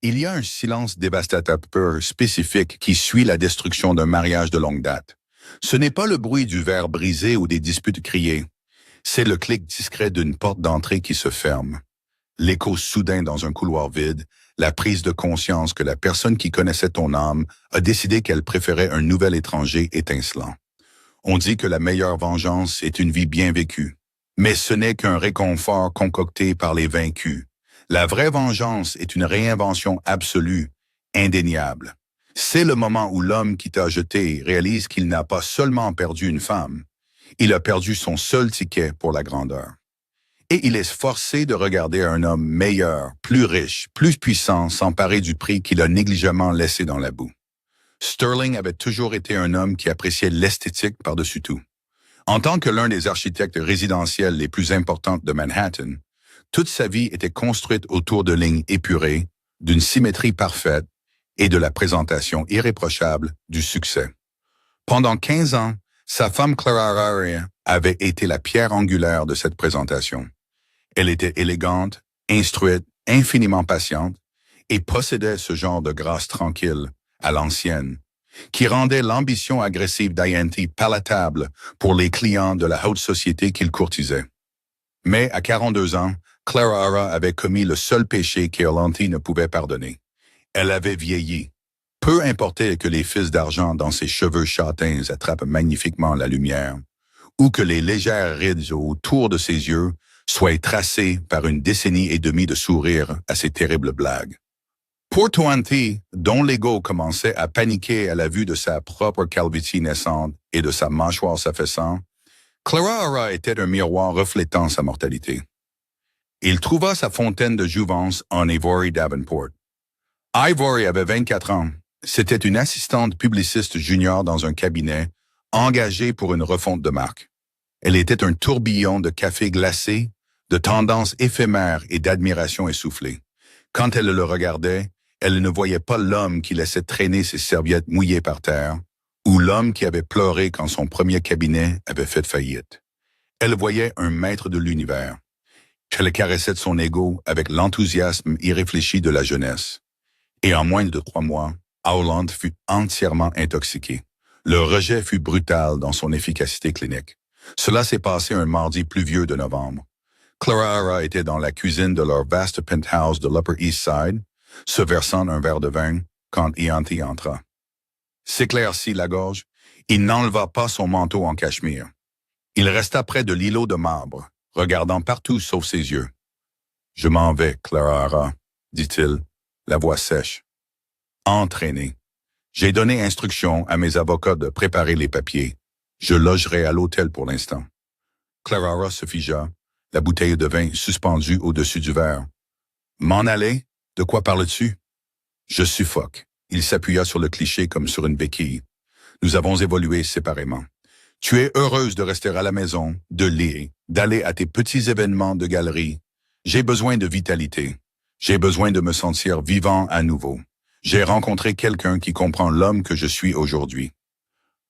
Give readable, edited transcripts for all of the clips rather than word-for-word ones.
Il y a un silence dévastateur spécifique qui suit la destruction d'un mariage de longue date. Ce n'est pas le bruit du verre brisé ou des disputes criées. C'est le clic discret d'une porte d'entrée qui se ferme. L'écho soudain dans un couloir vide, la prise de conscience que la personne qui connaissait ton âme a décidé qu'elle préférait un nouvel étranger étincelant. On dit que la meilleure vengeance est une vie bien vécue. Mais ce n'est qu'un réconfort concocté par les vaincus. La vraie vengeance est une réinvention absolue, indéniable. C'est le moment où l'homme qui t'a jeté réalise qu'il n'a pas seulement perdu une femme, il a perdu son seul ticket pour la grandeur. Et il est forcé de regarder un homme meilleur, plus riche, plus puissant s'emparer du prix qu'il a négligemment laissé dans la boue. Sterling avait toujours été un homme qui appréciait l'esthétique par-dessus tout. En tant que l'un des architectes résidentiels les plus importants de Manhattan, toute sa vie était construite autour de lignes épurées, d'une symétrie parfaite et de la présentation irréprochable du succès. Pendant 15 ans, sa femme Clara Aria avait été la pierre angulaire de cette présentation. Elle était élégante, instruite, infiniment patiente et possédait ce genre de grâce tranquille, à l'ancienne, qui rendait l'ambition agressive d'Ianti palatable pour les clients de la haute société qu'il courtisait. Mais à 42 ans, Clara avait commis le seul péché qu'Ianti ne pouvait pardonner. Elle avait vieilli. Peu importait que les fils d'argent dans ses cheveux châtains attrapent magnifiquement la lumière, ou que les légères rides autour de ses yeux soient tracées par une décennie et demie de sourires à ses terribles blagues. Pour Toanti, dont l'ego commençait à paniquer à la vue de sa propre calvitie naissante et de sa mâchoire s'affaissant, Clara était un miroir reflétant sa mortalité. Il trouva sa fontaine de jouvence en Ivory Davenport. Ivory avait 24 ans. C'était une assistante publiciste junior dans un cabinet, engagée pour une refonte de marque. Elle était un tourbillon de café glacé, de tendances éphémères et d'admiration essoufflée. Quand elle le regardait, elle ne voyait pas l'homme qui laissait traîner ses serviettes mouillées par terre, ou l'homme qui avait pleuré quand son premier cabinet avait fait faillite. Elle voyait un maître de l'univers. Elle caressait son ego avec l'enthousiasme irréfléchi de la jeunesse. Et en moins de 3 mois, Howland fut entièrement intoxiqué. Le rejet fut brutal dans son efficacité clinique. Cela s'est passé un mardi pluvieux de novembre. Clara était dans la cuisine de leur vaste penthouse de l'Upper East Side, se versant un verre de vin, quand Ianti entra. S'éclaircit la gorge, il n'enleva pas son manteau en cachemire. Il resta près de l'îlot de marbre, regardant partout sauf ses yeux. « Je m'en vais, Clara, dit-il, la voix sèche. Entraîné. J'ai donné instruction à mes avocats de préparer les papiers. Je logerai à l'hôtel pour l'instant. » Clara se figea, la bouteille de vin suspendue au-dessus du verre. « M'en aller? De quoi parles-tu? » Je suffoque. Il s'appuya sur le cliché comme sur une béquille. Nous avons évolué séparément. Tu es heureuse de rester à la maison, de lire, d'aller à tes petits événements de galerie. J'ai besoin de vitalité. J'ai besoin de me sentir vivant à nouveau. J'ai rencontré quelqu'un qui comprend l'homme que je suis aujourd'hui.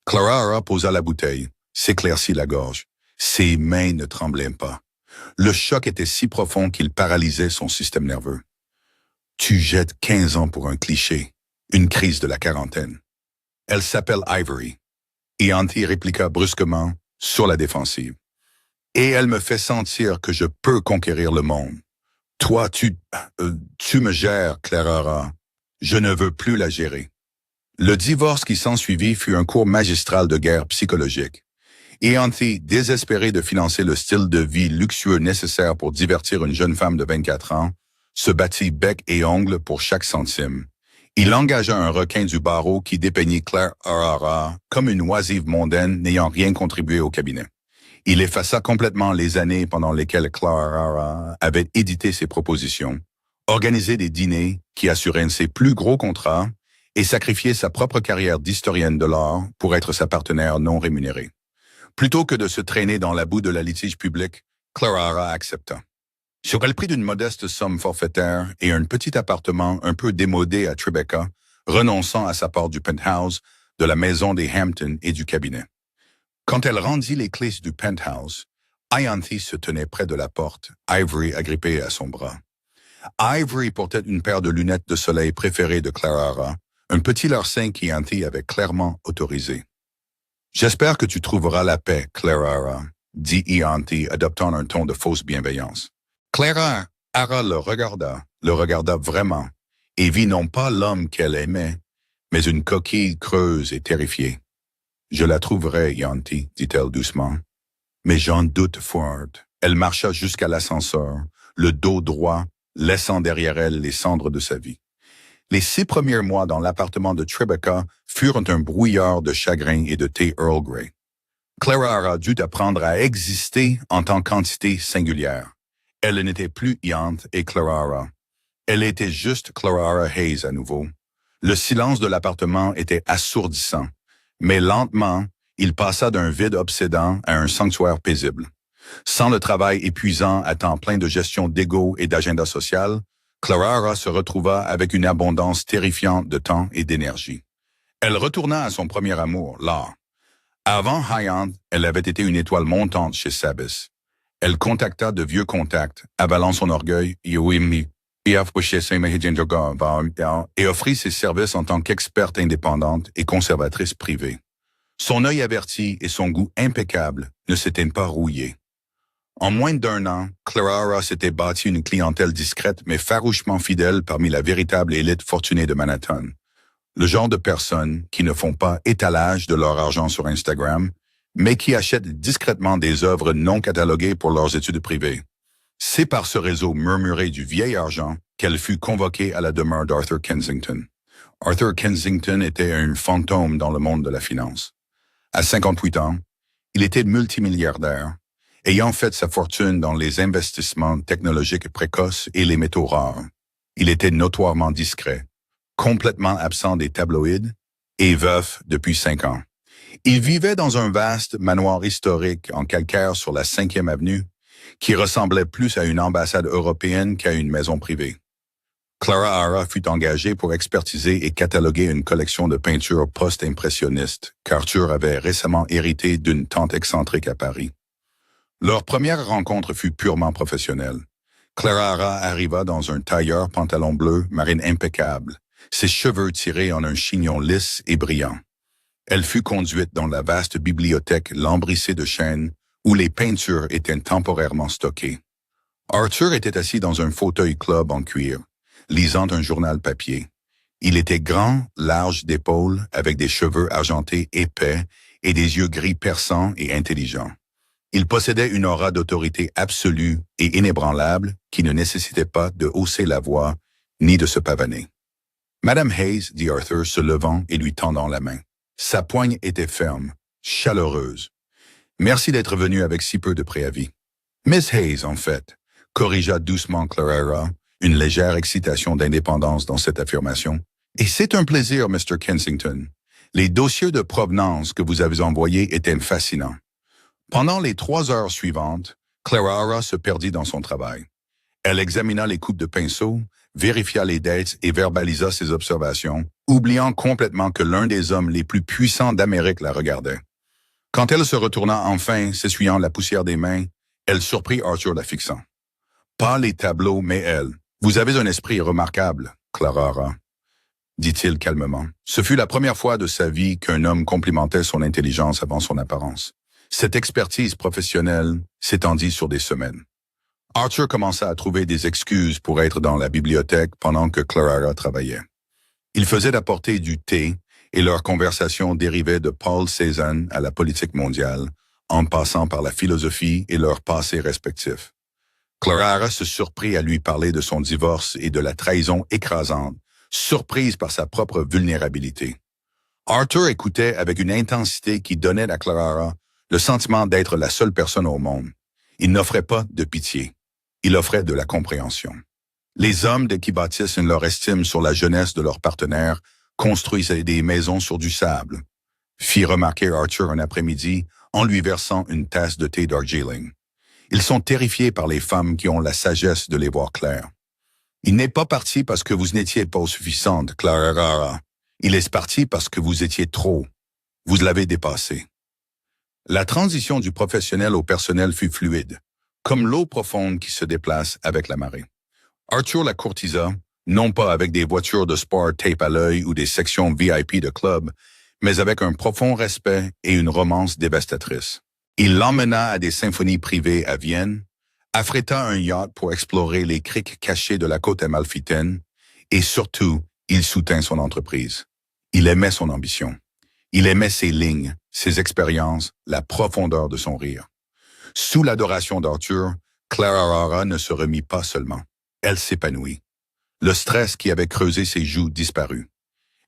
Clara posa la bouteille, s'éclaircit la gorge. Ses mains ne tremblaient pas. Le choc était si profond qu'il paralysait son système nerveux. Tu jettes 15 ans pour un cliché, une crise de la quarantaine. Elle s'appelle Ivory. Ianti répliqua brusquement, sur la défensive. Et elle me fait sentir que je peux conquérir le monde. Toi, tu me gères, Clara. Je ne veux plus la gérer. Le divorce qui s'ensuivit fut un cours magistral de guerre psychologique. Ianti, désespéré de financer le style de vie luxueux nécessaire pour divertir une jeune femme de 24 ans, se battit bec et ongle pour chaque centime. Il engagea un requin du barreau qui dépeignit Clara comme une oisive mondaine n'ayant rien contribué au cabinet. Il effaça complètement les années pendant lesquelles Clara avait édité ses propositions, organisé des dîners qui assuraient ses plus gros contrats et sacrifié sa propre carrière d'historienne de l'art pour être sa partenaire non rémunérée. Plutôt que de se traîner dans la boue de la litige publique, Clara accepta. Sur le prix d'une modeste somme forfaitaire et un petit appartement un peu démodé à Tribeca, renonçant à sa part du penthouse, de la maison des Hampton et du cabinet. Quand elle rendit les clés du penthouse, Ianti se tenait près de la porte, Ivory agrippée à son bras. Ivory portait une paire de lunettes de soleil préférées de Clara, un petit larcin qu'Ianti avait clairement autorisé. « J'espère que tu trouveras la paix, Clara », dit Ianti, adoptant un ton de fausse bienveillance. Clara le regarda vraiment, et vit non pas l'homme qu'elle aimait, mais une coquille creuse et terrifiée. « Je la trouverai, Ianti, dit-elle doucement. Mais j'en doute fort. » Elle marcha jusqu'à l'ascenseur, le dos droit, laissant derrière elle les cendres de sa vie. Les 6 premiers mois dans l'appartement de Tribeca furent un brouillard de chagrin et de thé Earl Grey. Clara dut apprendre à exister en tant qu'entité singulière. Elle n'était plus Iant et Clara. Elle était juste Clara Hayes à nouveau. Le silence de l'appartement était assourdissant, mais lentement, il passa d'un vide obsédant à un sanctuaire paisible. Sans le travail épuisant à temps plein de gestion d'ego et d'agenda social, Clara se retrouva avec une abondance terrifiante de temps et d'énergie. Elle retourna à son premier amour, l'art. Avant Hyant, elle avait été une étoile montante chez Sabis. Elle contacta de vieux contacts, avalant son orgueil et offrit ses services en tant qu'experte indépendante et conservatrice privée. Son œil averti et son goût impeccable ne s'étaient pas rouillés. En moins d'1 an, Clara s'était bâti une clientèle discrète mais farouchement fidèle parmi la véritable élite fortunée de Manhattan. Le genre de personnes qui ne font pas étalage de leur argent sur Instagram, mais qui achètent discrètement des œuvres non cataloguées pour leurs études privées. C'est par ce réseau murmuré du vieil argent qu'elle fut convoquée à la demeure d'Arthur Kensington. Arthur Kensington était un fantôme dans le monde de la finance. À 58 ans, il était multimilliardaire, ayant fait sa fortune dans les investissements technologiques précoces et les métaux rares. Il était notoirement discret, complètement absent des tabloïds et veuf depuis 5 ans. Il vivait dans un vaste manoir historique en calcaire sur la 5e avenue qui ressemblait plus à une ambassade européenne qu'à une maison privée. Clara fut engagée pour expertiser et cataloguer une collection de peintures post-impressionnistes qu'Arthur avait récemment hérité d'une tante excentrique à Paris. Leur première rencontre fut purement professionnelle. Clara arriva dans un tailleur pantalon bleu marine impeccable, ses cheveux tirés en un chignon lisse et brillant. Elle fut conduite dans la vaste bibliothèque lambrissée de chênes où les peintures étaient temporairement stockées. Arthur était assis dans un fauteuil club en cuir, lisant un journal papier. Il était grand, large d'épaules, avec des cheveux argentés épais et des yeux gris perçants et intelligents. Il possédait une aura d'autorité absolue et inébranlable qui ne nécessitait pas de hausser la voix ni de se pavaner. « Madame Hayes, dit Arthur, se levant et lui tendant la main. Sa poigne était ferme, chaleureuse. « Merci d'être venue avec si peu de préavis. »« Miss Hayes, en fait, » corrigea doucement Clara, une légère excitation d'indépendance dans cette affirmation. « Et c'est un plaisir, Mr. Kensington. Les dossiers de provenance que vous avez envoyés étaient fascinants. » Pendant les 3 heures suivantes, Clara se perdit dans son travail. Elle examina les coupes de pinceau, vérifia les dates et verbalisa ses observations, oubliant complètement que l'un des hommes les plus puissants d'Amérique la regardait. Quand elle se retourna enfin, s'essuyant la poussière des mains, elle surprit Arthur la fixant. « Pas les tableaux, mais elle. Vous avez un esprit remarquable, Clara, » dit-il calmement. Ce fut la première fois de sa vie qu'un homme complimentait son intelligence avant son apparence. Cette expertise professionnelle s'étendit sur des semaines. Arthur commença à trouver des excuses pour être dans la bibliothèque pendant que Clara travaillait. Il faisait apporter du thé et leur conversation dérivait de Paul Cézanne à la politique mondiale, en passant par la philosophie et leurs passés respectifs. Clara se surprit à lui parler de son divorce et de la trahison écrasante, surprise par sa propre vulnérabilité. Arthur écoutait avec une intensité qui donnait à Clara le sentiment d'être la seule personne au monde. Il n'offrait pas de pitié. Il offrait de la compréhension. Les hommes qui bâtissent leur estime sur la jeunesse de leur partenaire construisent des maisons sur du sable, fit remarquer Arthur un après-midi en lui versant une tasse de thé Darjeeling. Ils sont terrifiés par les femmes qui ont la sagesse de les voir claires. Il n'est pas parti parce que vous n'étiez pas suffisante, Clara. Il est parti parce que vous étiez trop. Vous l'avez dépassé. La transition du professionnel au personnel fut fluide, comme l'eau profonde qui se déplace avec la marée. Arthur la courtisa, non pas avec des voitures de sport tape à l'œil ou des sections VIP de club, mais avec un profond respect et une romance dévastatrice. Il l'emmena à des symphonies privées à Vienne, affréta un yacht pour explorer les criques cachées de la côte amalfitaine, et surtout, il soutint son entreprise. Il aimait son ambition. Il aimait ses lignes, ses expériences, la profondeur de son rire. Sous l'adoration d'Arthur, Clara Rara ne se remit pas seulement. Elle s'épanouit. Le stress qui avait creusé ses joues disparut.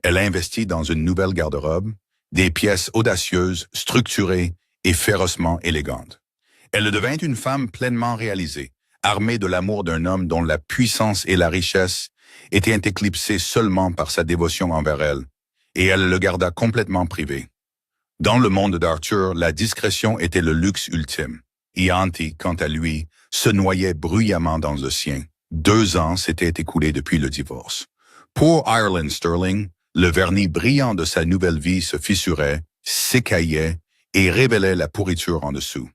Elle investit dans une nouvelle garde-robe, des pièces audacieuses, structurées et férocement élégantes. Elle devint une femme pleinement réalisée, armée de l'amour d'un homme dont la puissance et la richesse étaient éclipsées seulement par sa dévotion envers elle, et elle le garda complètement privé. Dans le monde d'Arthur, la discrétion était le luxe ultime. Ianthi, quant à lui, se noyait bruyamment dans le sien. 2 ans s'étaient écoulés depuis le divorce. Pour Ireland Sterling, le vernis brillant de sa nouvelle vie se fissurait, s'écaillait et révélait la pourriture en dessous.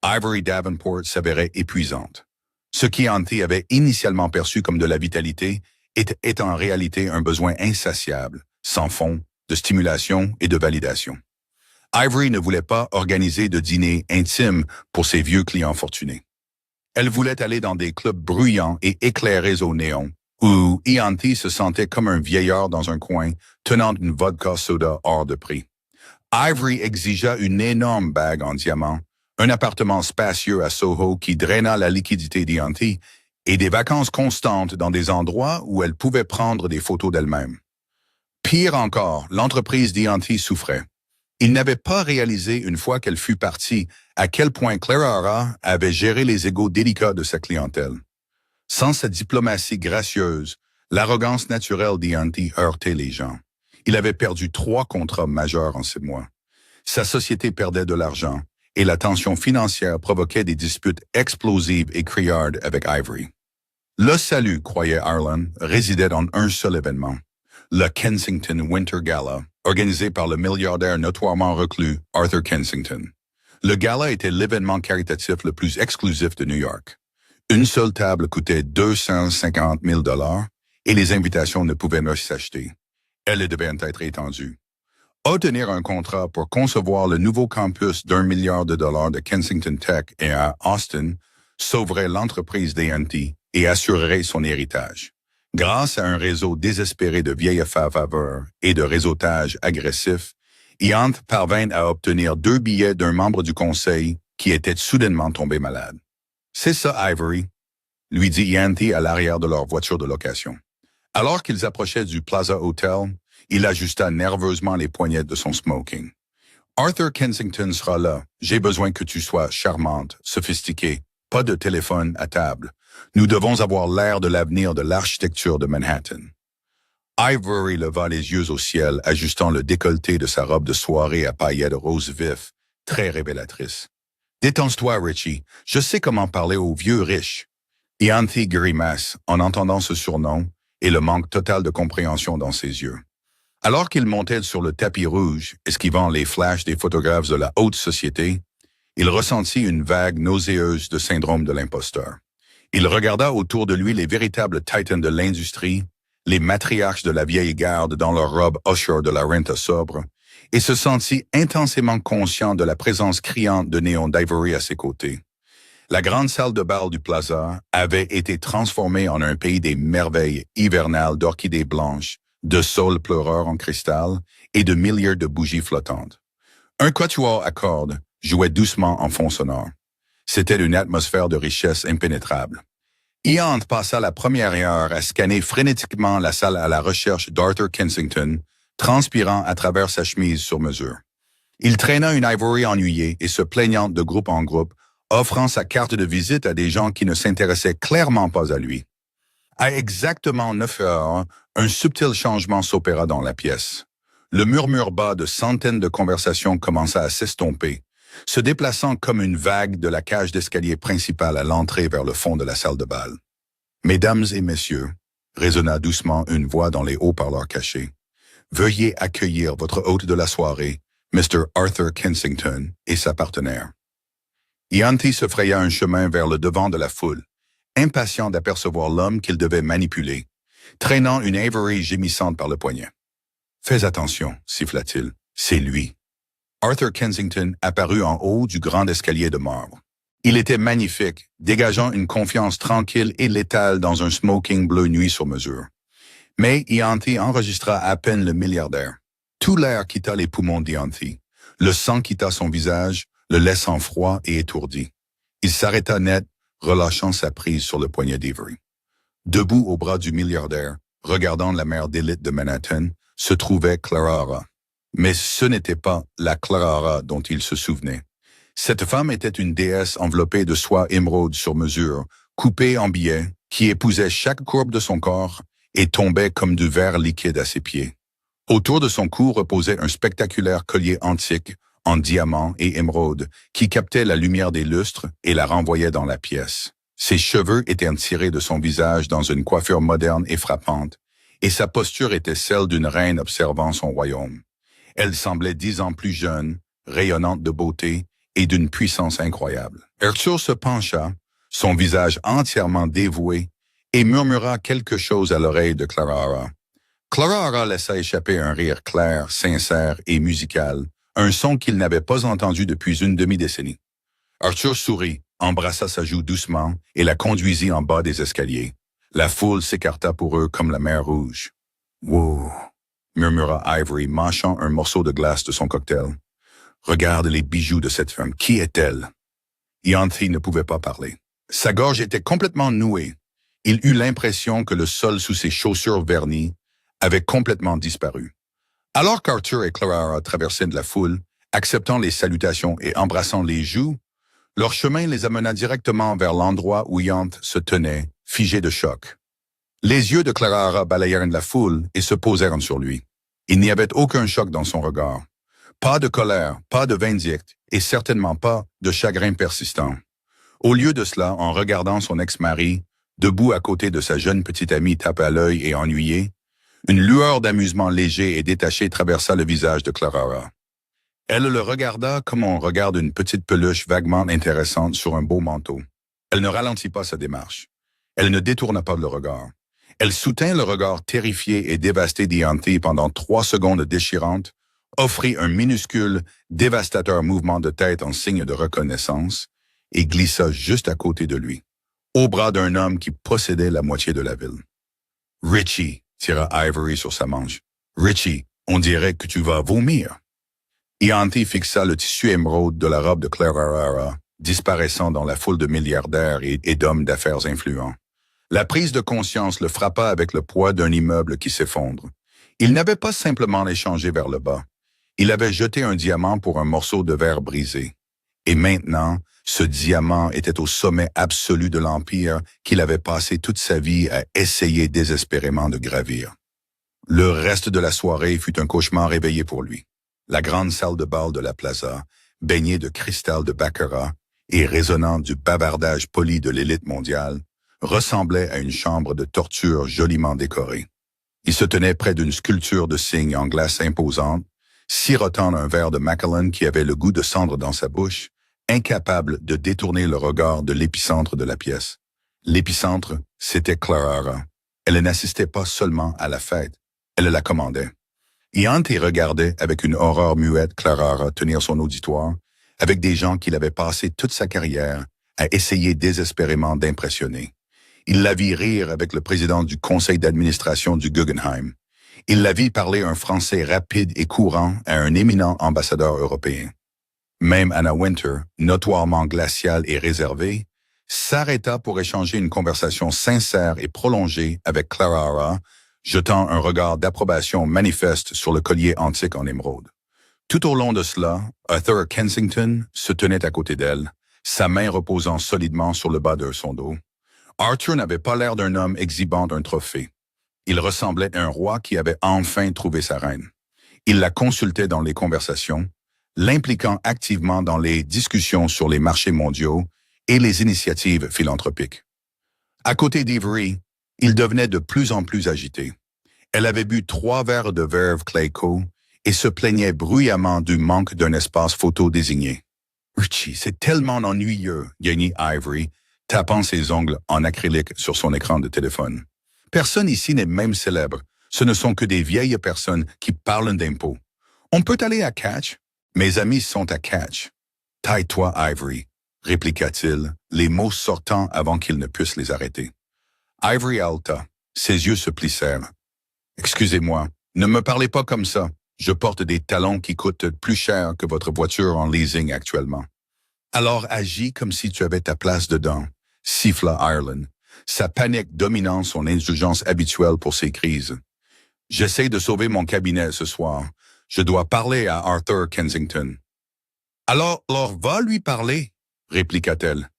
Ivory Davenport s'avérait épuisante. Ce qu'Ianthi avait initialement perçu comme de la vitalité est en réalité un besoin insatiable, sans fond, de stimulation et de validation. Ivory ne voulait pas organiser de dîner intime pour ses vieux clients fortunés. Elle voulait aller dans des clubs bruyants et éclairés au néon, où Ianthi se sentait comme un vieillard dans un coin, tenant une vodka soda hors de prix. Ivory exigea une énorme bague en diamant, un appartement spacieux à Soho qui draina la liquidité d'Ianthi et des vacances constantes dans des endroits où elle pouvait prendre des photos d'elle-même. Pire encore, l'entreprise d'Ianthi souffrait. Il n'avait pas réalisé, une fois qu'elle fut partie, à quel point Clara Rara avait géré les égos délicats de sa clientèle. Sans sa diplomatie gracieuse, l'arrogance naturelle d'Ianthi heurtait les gens. Il avait perdu 3 contrats majeurs en 6 mois. Sa société perdait de l'argent et la tension financière provoquait des disputes explosives et criardes avec Ivory. Le salut, croyait Ireland, résidait dans un seul événement, le Kensington Winter Gala, organisé par le milliardaire notoirement reclus Arthur Kensington. Le gala était l'événement caritatif le plus exclusif de New York. Une seule table coûtait 250 000 $ et les invitations ne pouvaient pas s'acheter. Elles devaient être étendues. Obtenir un contrat pour concevoir le nouveau campus d'1 milliard de dollars de Kensington Tech et à Austin sauverait l'entreprise d'Ianthi et assurerait son héritage. Grâce à un réseau désespéré de vieilles faveurs et de réseautage agressif, Ianthi parvint à obtenir 2 billets d'un membre du conseil qui était soudainement tombé malade. « C'est ça, Ivory », lui dit Ianthi à l'arrière de leur voiture de location. Alors qu'ils approchaient du Plaza Hotel, il ajusta nerveusement les poignettes de son smoking. « Arthur Kensington sera là. J'ai besoin que tu sois charmante, sophistiquée, pas de téléphone à table. Nous devons avoir l'air de l'avenir de l'architecture de Manhattan. » Ivory leva les yeux au ciel, ajustant le décolleté de sa robe de soirée à paillettes rose vif, très révélatrice. « Détends-toi, Richie. Je sais comment parler aux vieux riches. » Ianthi grimace en entendant ce surnom et le manque total de compréhension dans ses yeux. Alors qu'il montait sur le tapis rouge, esquivant les flashs des photographes de la haute société, il ressentit une vague nauséeuse de syndrome de l'imposteur. Il regarda autour de lui les véritables titans de l'industrie, les matriarches de la vieille garde dans leur robe usher de la renta sobre, et se sentit intensément conscient de la présence criante de Néon d'Ivory à ses côtés. La grande salle de bal du Plaza avait été transformée en un pays des merveilles hivernales d'orchidées blanches, de saules pleureurs en cristal et de milliers de bougies flottantes. Un quatuor à cordes jouait doucement en fond sonore. C'était une atmosphère de richesse impénétrable. Ianthi passa la première heure à scanner frénétiquement la salle à la recherche d'Arthur Kensington, transpirant à travers sa chemise sur mesure. Il traîna une Ivory ennuyée et se plaignant de groupe en groupe, offrant sa carte de visite à des gens qui ne s'intéressaient clairement pas à lui. À exactement 9 heures, un subtil changement s'opéra dans la pièce. Le murmure bas de centaines de conversations commença à s'estomper, se déplaçant comme une vague de la cage d'escalier principale à l'entrée vers le fond de la salle de bal. « Mesdames et messieurs », résonna doucement une voix dans les haut-parleurs cachés, « veuillez accueillir votre hôte de la soirée, Mr. Arthur Kensington et sa partenaire. » Ianthi se fraya un chemin vers le devant de la foule, impatient d'apercevoir l'homme qu'il devait manipuler, traînant une Avery gémissante par le poignet. « Fais attention, siffla-t-il, c'est lui. » Arthur Kensington apparut en haut du grand escalier de marbre. Il était magnifique, dégageant une confiance tranquille et létale dans un smoking bleu nuit sur mesure. Mais Ianthi enregistra à peine le milliardaire. Tout l'air quitta les poumons d'Ianthi. Le sang quitta son visage, le laissant froid et étourdi. Il s'arrêta net, relâchant sa prise sur le poignet d'Avery. Debout au bras du milliardaire, regardant la mer d'élite de Manhattan, se trouvait Clara. Mais ce n'était pas la Clara dont il se souvenait. Cette femme était une déesse enveloppée de soie émeraude sur mesure, coupée en billets, qui épousait chaque courbe de son corps et tombait comme du verre liquide à ses pieds. Autour de son cou reposait un spectaculaire collier antique, en diamants et émeraude, qui captait la lumière des lustres et la renvoyait dans la pièce. Ses cheveux étaient tirés de son visage dans une coiffure moderne et frappante, et sa posture était celle d'une reine observant son royaume. Elle semblait 10 ans plus jeune, rayonnante de beauté et d'une puissance incroyable. Arthur se pencha, son visage entièrement dévoué, et murmura quelque chose à l'oreille de Clara. Clara laissa échapper un rire clair, sincère et musical, un son qu'il n'avait pas entendu depuis une demi-décennie. Arthur sourit, embrassa sa joue doucement et la conduisit en bas des escaliers. La foule s'écarta pour eux comme la mer Rouge. « Wow !» murmura Ivory, mâchant un morceau de glace de son cocktail. « Regarde les bijoux de cette femme. Qui est-elle? » Ianthi ne pouvait pas parler. Sa gorge était complètement nouée. Il eut l'impression que le sol sous ses chaussures vernies avait complètement disparu. Alors qu'Arthur et Clara traversaient de la foule, acceptant les salutations et embrassant les joues, leur chemin les amena directement vers l'endroit où Ianthi se tenait, figé de choc. Les yeux de Clara balayèrent la foule et se posèrent sur lui. Il n'y avait aucun choc dans son regard. Pas de colère, pas de vindicte et certainement pas de chagrin persistant. Au lieu de cela, en regardant son ex-mari, debout à côté de sa jeune petite amie tapée à l'œil et ennuyée, une lueur d'amusement léger et détaché traversa le visage de Clara. Elle le regarda comme on regarde une petite peluche vaguement intéressante sur un beau manteau. Elle ne ralentit pas sa démarche. Elle ne détourna pas le regard. Elle soutint le regard terrifié et dévasté d'Ianthi pendant 3 secondes déchirantes, offrit un minuscule, dévastateur mouvement de tête en signe de reconnaissance et glissa juste à côté de lui, au bras d'un homme qui possédait la moitié de la ville. « Richie !» tira Ivory sur sa manche. « Richie, on dirait que tu vas vomir. » Ianthi fixa le tissu émeraude de la robe de Clara, disparaissant dans la foule de milliardaires et d'hommes d'affaires influents. La prise de conscience le frappa avec le poids d'un immeuble qui s'effondre. Il n'avait pas simplement échangé vers le bas. Il avait jeté un diamant pour un morceau de verre brisé. Et maintenant, ce diamant était au sommet absolu de l'Empire qu'il avait passé toute sa vie à essayer désespérément de gravir. Le reste de la soirée fut un cauchemar réveillé pour lui. La grande salle de bal de la Plaza, baignée de cristal de baccarat et résonnant du bavardage poli de l'élite mondiale, ressemblait à une chambre de torture joliment décorée. Il se tenait près d'une sculpture de cygne en glace imposante, sirotant un verre de Macallan qui avait le goût de cendre dans sa bouche, incapable de détourner le regard de l'épicentre de la pièce. L'épicentre, c'était Clara. Elle n'assistait pas seulement à la fête, elle la commandait. Ianthi regardait avec une horreur muette Clara tenir son auditoire, avec des gens qu'il avait passé toute sa carrière à essayer désespérément d'impressionner. Il la vit rire avec le président du conseil d'administration du Guggenheim. Il la vit parler un français rapide et courant à un éminent ambassadeur européen. Même Anna Wintour, notoirement glaciale et réservée, s'arrêta pour échanger une conversation sincère et prolongée avec Clara, jetant un regard d'approbation manifeste sur le collier antique en émeraude. Tout au long de cela, Arthur Kensington se tenait à côté d'elle, sa main reposant solidement sur le bas de son dos. Arthur n'avait pas l'air d'un homme exhibant un trophée. Il ressemblait à un roi qui avait enfin trouvé sa reine. Il la consultait dans les conversations, l'impliquant activement dans les discussions sur les marchés mondiaux et les initiatives philanthropiques. À côté d'Avery, il devenait de plus en plus agité. Elle avait bu 3 verres de Veuve Clicquot et se plaignait bruyamment du manque d'un espace photo désigné. « Richie, c'est tellement ennuyeux, » geignit Ivory, tapant ses ongles en acrylique sur son écran de téléphone. Personne ici n'est même célèbre. Ce ne sont que des vieilles personnes qui parlent d'impôts. On peut aller à Catch? Mes amis sont à Catch. Taille-toi, Ivory, répliqua-t-il, les mots sortant avant qu'il ne puisse les arrêter. Ivory halta. Ses yeux se plissèrent. Excusez-moi, ne me parlez pas comme ça. Je porte des talons qui coûtent plus cher que votre voiture en leasing actuellement. Alors agis comme si tu avais ta place dedans, siffla Ireland, sa panique dominant son indulgence habituelle pour ses crises. J'essaie de sauver mon cabinet ce soir. Je dois parler à Arthur Kensington. Alors va lui parler, répliqua-t-elle.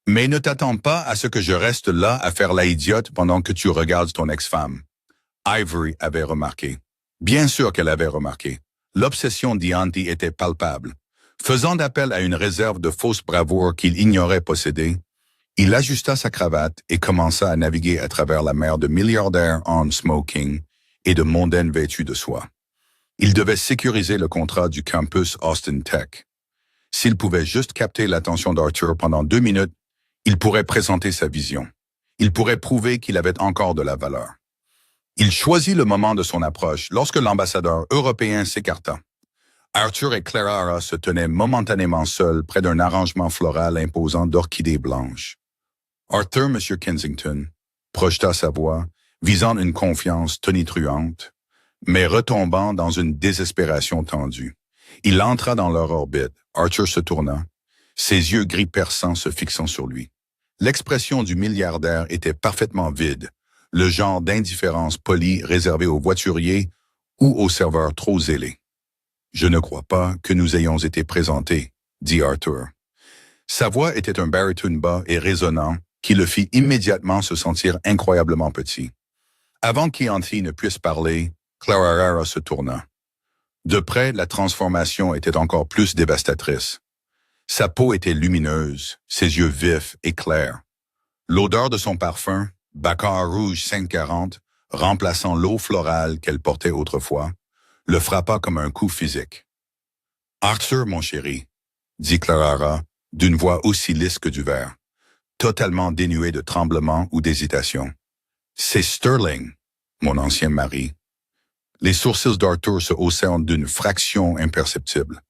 Mais ne t'attends pas à ce que je reste là à faire la idiote pendant que tu regardes ton ex-femme. Ivory avait remarqué. Bien sûr qu'elle avait remarqué. L'obsession d'Ianthi était palpable. Faisant appel à une réserve de fausse bravoure qu'il ignorait posséder, il ajusta sa cravate et commença à naviguer à travers la mer de milliardaires en smoking et de mondaines vêtues de soie. Il devait sécuriser le contrat du campus Austin Tech. S'il pouvait juste capter l'attention d'Arthur pendant 2 minutes, il pourrait présenter sa vision. Il pourrait prouver qu'il avait encore de la valeur. Il choisit le moment de son approche lorsque l'ambassadeur européen s'écarta. Arthur et Clara se tenaient momentanément seuls près d'un arrangement floral imposant d'orchidées blanches. Arthur, M. Kensington, projeta sa voix, visant une confiance tonitruante, mais retombant dans une désespération tendue. Il entra dans leur orbite. Arthur se tourna, ses yeux gris perçants se fixant sur lui. L'expression du milliardaire était parfaitement vide, le genre d'indifférence polie réservée aux voituriers ou aux serveurs trop zélés. « Je ne crois pas que nous ayons été présentés, » dit Arthur. Sa voix était un baryton bas et résonnant qui le fit immédiatement se sentir incroyablement petit. Avant qu'Ianthi ne puisse parler, Clara se tourna. De près, la transformation était encore plus dévastatrice. Sa peau était lumineuse, ses yeux vifs et clairs. L'odeur de son parfum, Bacard rouge 540, remplaçant l'eau florale qu'elle portait autrefois, le frappa comme un coup physique. « Arthur, mon chéri, » dit Clara d'une voix aussi lisse que du verre, totalement dénuée de tremblement ou d'hésitation. « C'est Sterling, mon ancien mari. » Les sourcils d'Arthur se haussèrent d'une fraction imperceptible.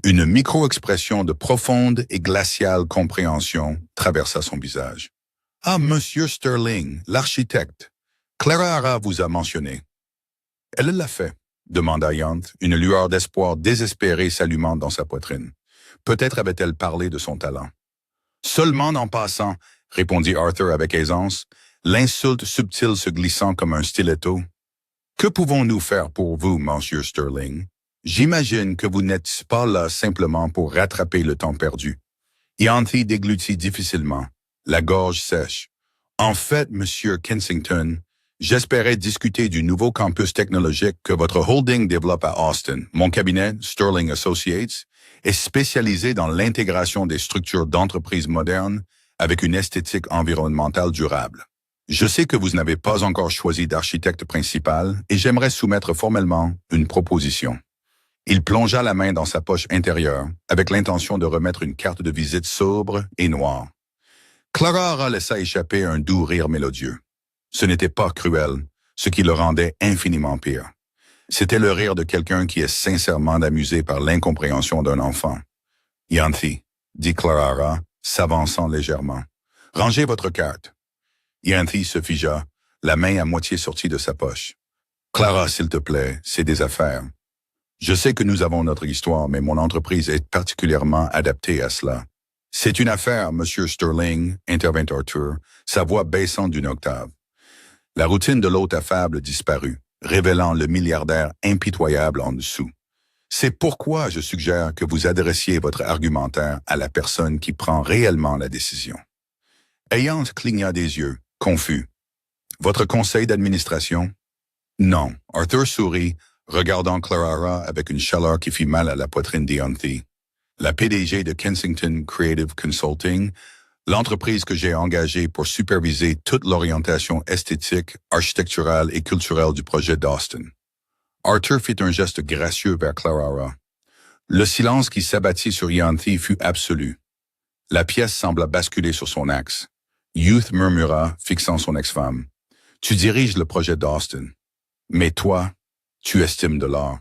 Une micro-expression de profonde et glaciale compréhension traversa son visage. « Ah, Monsieur Sterling, l'architecte. Clara vous a mentionné. »« Elle l'a fait, » demanda Ianthi, une lueur d'espoir désespérée s'allumant dans sa poitrine. Peut-être avait-elle parlé de son talent. « Seulement en passant, » répondit Arthur avec aisance, l'insulte subtile se glissant comme un stiletto. « Que pouvons-nous faire pour vous, Monsieur Sterling? J'imagine que vous n'êtes pas là simplement pour rattraper le temps perdu. » Ianthi déglutit difficilement, la gorge sèche. « En fait, Monsieur Kensington, j'espérais discuter du nouveau campus technologique que votre holding développe à Austin. Mon cabinet, Sterling Associates, est spécialisé dans l'intégration des structures d'entreprises modernes avec une esthétique environnementale durable. Je sais que vous n'avez pas encore choisi d'architecte principal et j'aimerais soumettre formellement une proposition. » Il plongea la main dans sa poche intérieure avec l'intention de remettre une carte de visite sobre et noire. Clara laissa échapper un doux rire mélodieux. Ce n'était pas cruel, ce qui le rendait infiniment pire. C'était le rire de quelqu'un qui est sincèrement amusé par l'incompréhension d'un enfant. « Ianthi, » dit Clara, s'avançant légèrement. « Rangez votre carte. » Ianthi se figea, la main à moitié sortie de sa poche. « Clara, s'il te plaît, c'est des affaires. Je sais que nous avons notre histoire, mais mon entreprise est particulièrement adaptée à cela. »« C'est une affaire, Monsieur Sterling, » intervint Arthur, sa voix baissant d'une octave. La routine de l'hôte affable disparut, révélant le milliardaire impitoyable en dessous. C'est pourquoi je suggère que vous adressiez votre argumentaire à la personne qui prend réellement la décision. Ayant cligna des yeux, confus. Votre conseil d'administration? Non. Arthur sourit, regardant Clara avec une chaleur qui fit mal à la poitrine d'Ianthi. La PDG de Kensington Creative Consulting, l'entreprise que j'ai engagée pour superviser toute l'orientation esthétique, architecturale et culturelle du projet d'Austin. Arthur fit un geste gracieux vers Clara. Le silence qui s'abattit sur Ianthi fut absolu. La pièce sembla basculer sur son axe. Youth murmura, fixant son ex-femme. Tu diriges le projet d'Austin. Mais toi, tu estimes de l'art.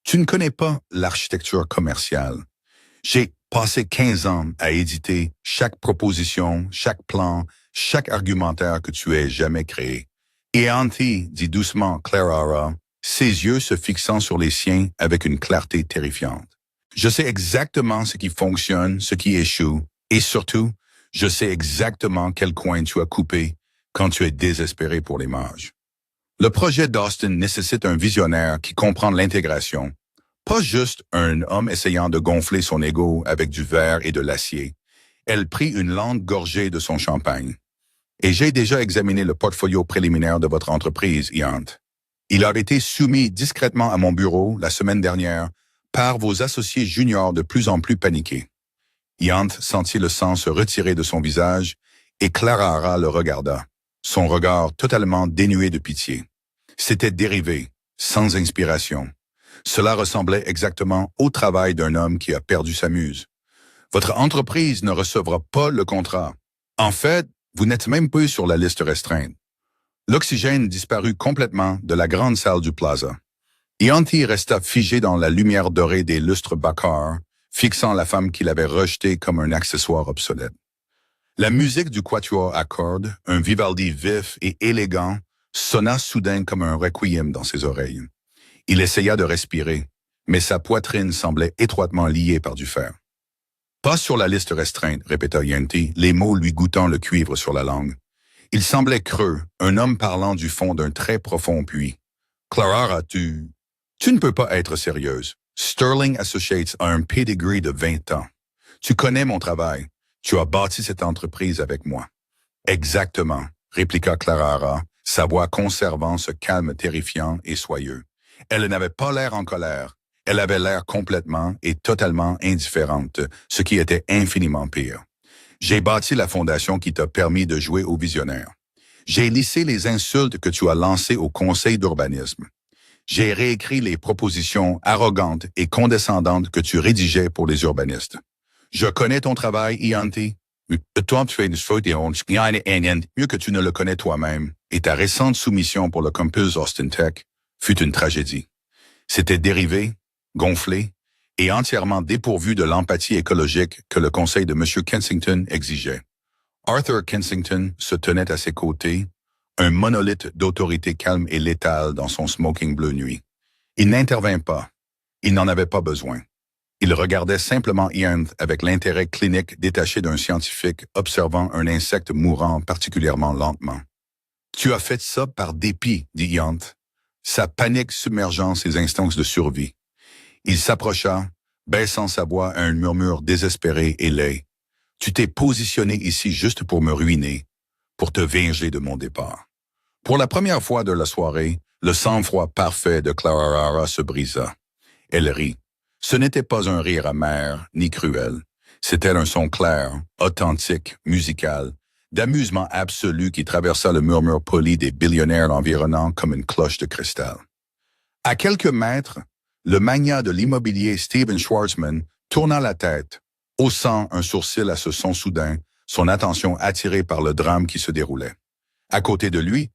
Tu ne connais pas l'architecture commerciale. J'ai passé 15 ans à éditer chaque proposition, chaque plan, chaque argumentaire que tu aies jamais créé. Et Auntie, dit doucement Clara, ses yeux se fixant sur les siens avec une clarté terrifiante. Je sais exactement ce qui fonctionne, ce qui échoue, et surtout, je sais exactement quel coin tu as coupé quand tu es désespéré pour les mages. Le projet d'Austin nécessite un visionnaire qui comprend l'intégration, pas juste un homme essayant de gonfler son ego avec du verre et de l'acier. Elle prit une lente gorgée de son champagne. Et j'ai déjà examiné le portfolio préliminaire de votre entreprise, Iant. Il a été soumis discrètement à mon bureau la semaine dernière par vos associés juniors de plus en plus paniqués. Iant sentit le sang se retirer de son visage et Clara le regarda, son regard totalement dénué de pitié. C'était dérivé, sans inspiration. Cela ressemblait exactement au travail d'un homme qui a perdu sa muse. Votre entreprise ne recevra pas le contrat. En fait, vous n'êtes même pas sur la liste restreinte. L'oxygène disparut complètement de la grande salle du plaza. Ianti resta figé dans la lumière dorée des lustres Baccar, fixant la femme qu'il avait rejetée comme un accessoire obsolète. La musique du quatuor à cordes, un Vivaldi vif et élégant, sonna soudain comme un requiem dans ses oreilles. Il essaya de respirer, mais sa poitrine semblait étroitement liée par du fer. Pas sur la liste restreinte, répéta Yanti, les mots lui goûtant le cuivre sur la langue. Il semblait creux, un homme parlant du fond d'un très profond puits. Clara, tu ne peux pas être sérieuse. Sterling Associates a un pedigree de 20 ans. Tu connais mon travail. Tu as bâti cette entreprise avec moi. Exactement, répliqua Clara, sa voix conservant ce calme terrifiant et soyeux. Elle n'avait pas l'air en colère. Elle avait l'air complètement et totalement indifférente, ce qui était infiniment pire. J'ai bâti la fondation qui t'a permis de jouer au visionnaire. J'ai lissé les insultes que tu as lancées au conseil d'urbanisme. J'ai réécrit les propositions arrogantes et condescendantes que tu rédigeais pour les urbanistes. Je connais ton travail, Ianti. Toi, tu fais une faute et mieux que tu ne le connais toi-même. Et ta récente soumission pour le campus Austin Tech fut une tragédie. C'était dérivé, gonflé et entièrement dépourvu de l'empathie écologique que le conseil de M. Kensington exigeait. Arthur Kensington se tenait à ses côtés, un monolithe d'autorité calme et létale dans son smoking bleu nuit. Il n'intervint pas. Il n'en avait pas besoin. Il regardait simplement Ian avec l'intérêt clinique détaché d'un scientifique observant un insecte mourant particulièrement lentement. « Tu as fait ça par dépit, » dit Ian, sa panique submergeant ses instincts de survie. Il s'approcha, baissant sa voix à un murmure désespéré et laid. « Tu t'es positionné ici juste pour me ruiner, pour te venger de mon départ. » Pour la première fois de la soirée, le sang-froid parfait de Clara se brisa. Elle rit. Ce n'était pas un rire amer ni cruel. C'était un son clair, authentique, musical, d'amusement absolu qui traversa le murmure poli des billionnaires environnants comme une cloche de cristal. À quelques mètres, le magnat de l'immobilier Steven Schwarzman tourna la tête, haussant un sourcil à ce son soudain, son attention attirée par le drame qui se déroulait. À côté de lui,